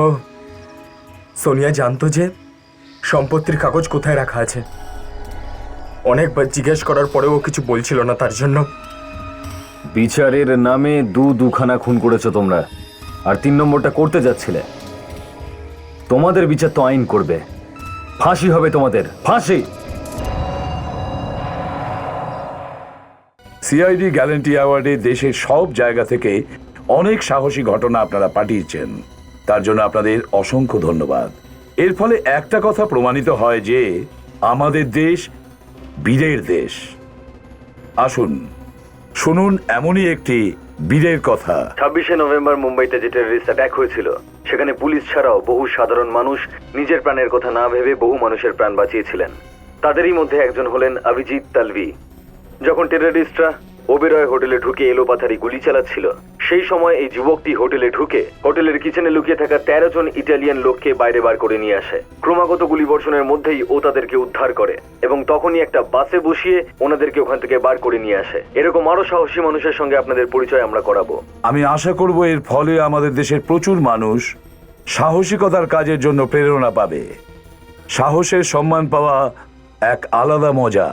সোনিয়া জানতো যে সম্পত্তির কাগজ কোথায় রাখা আছে। অনেকবার জিজ্ঞেস করার পরেও ও কিছু বলছিল না, তার জন্য। বিচারের নামে দুখানা খুন করেছো তোমরা, আর 3 নম্বরটা করতে যাচ্ছিলে। তোমাদের বিচার তো আইন করবে, ফাঁসি হবে তোমাদের, ফাঁসি। সিআইডি গ্যারান্টি অ্যাওয়ার্ডে দেশের সব জায়গা থেকে অনেক সাহসী ঘটনা আপনারা পাঠিয়েছেন, তার জন্য আপনাদের অসংখ্য ধন্যবাদ। এর ফলে একটা কথা প্রমাণিত হয় যে আমাদের দেশ বীরের দেশ। আসুন শুনুন এমনই একটি বীরের কথা। 26শে নভেম্বর মুম্বাইতে যে টেররিস্ট অ্যাটাক হয়েছিল, সেখানে পুলিশ ছাড়াও বহু সাধারণ মানুষ নিজের প্রাণের কথা না ভেবে বহু মানুষের প্রাণ বাঁচিয়েছিলেন। তাদেরই মধ্যে একজন হলেন অভিজিৎ তালভি। যখন টেররিস্টরা ওবেরয় হোটেলে ঢুকে এলোপাথারি গুলি চালাচ্ছিল, সেই সময় এই যুবকটি হোটেলে ঢুকে হোটেলের কিচেনে লুকিয়ে থাকা 13 জন ইটালিয়ান লোককে বাইরে বার করে নিয়ে আসে। ক্রমাগত গুলিবর্ষণের মধ্যেই ও তাদেরকে উদ্ধার করে এবং তখনই একটা বাসে বসিয়ে ওনাদেরকে ওখান থেকে বার করে নিয়ে আসে। এরকম আরো সাহসী মানুষের সঙ্গে আপনাদের পরিচয় আমরা করাবো। আমি আশা করব এর ফলে আমাদের দেশের প্রচুর মানুষ সাহসিকতার কাজের জন্য প্রেরণা পাবে। সাহসের সম্মান পাওয়া এক আলাদা মজা।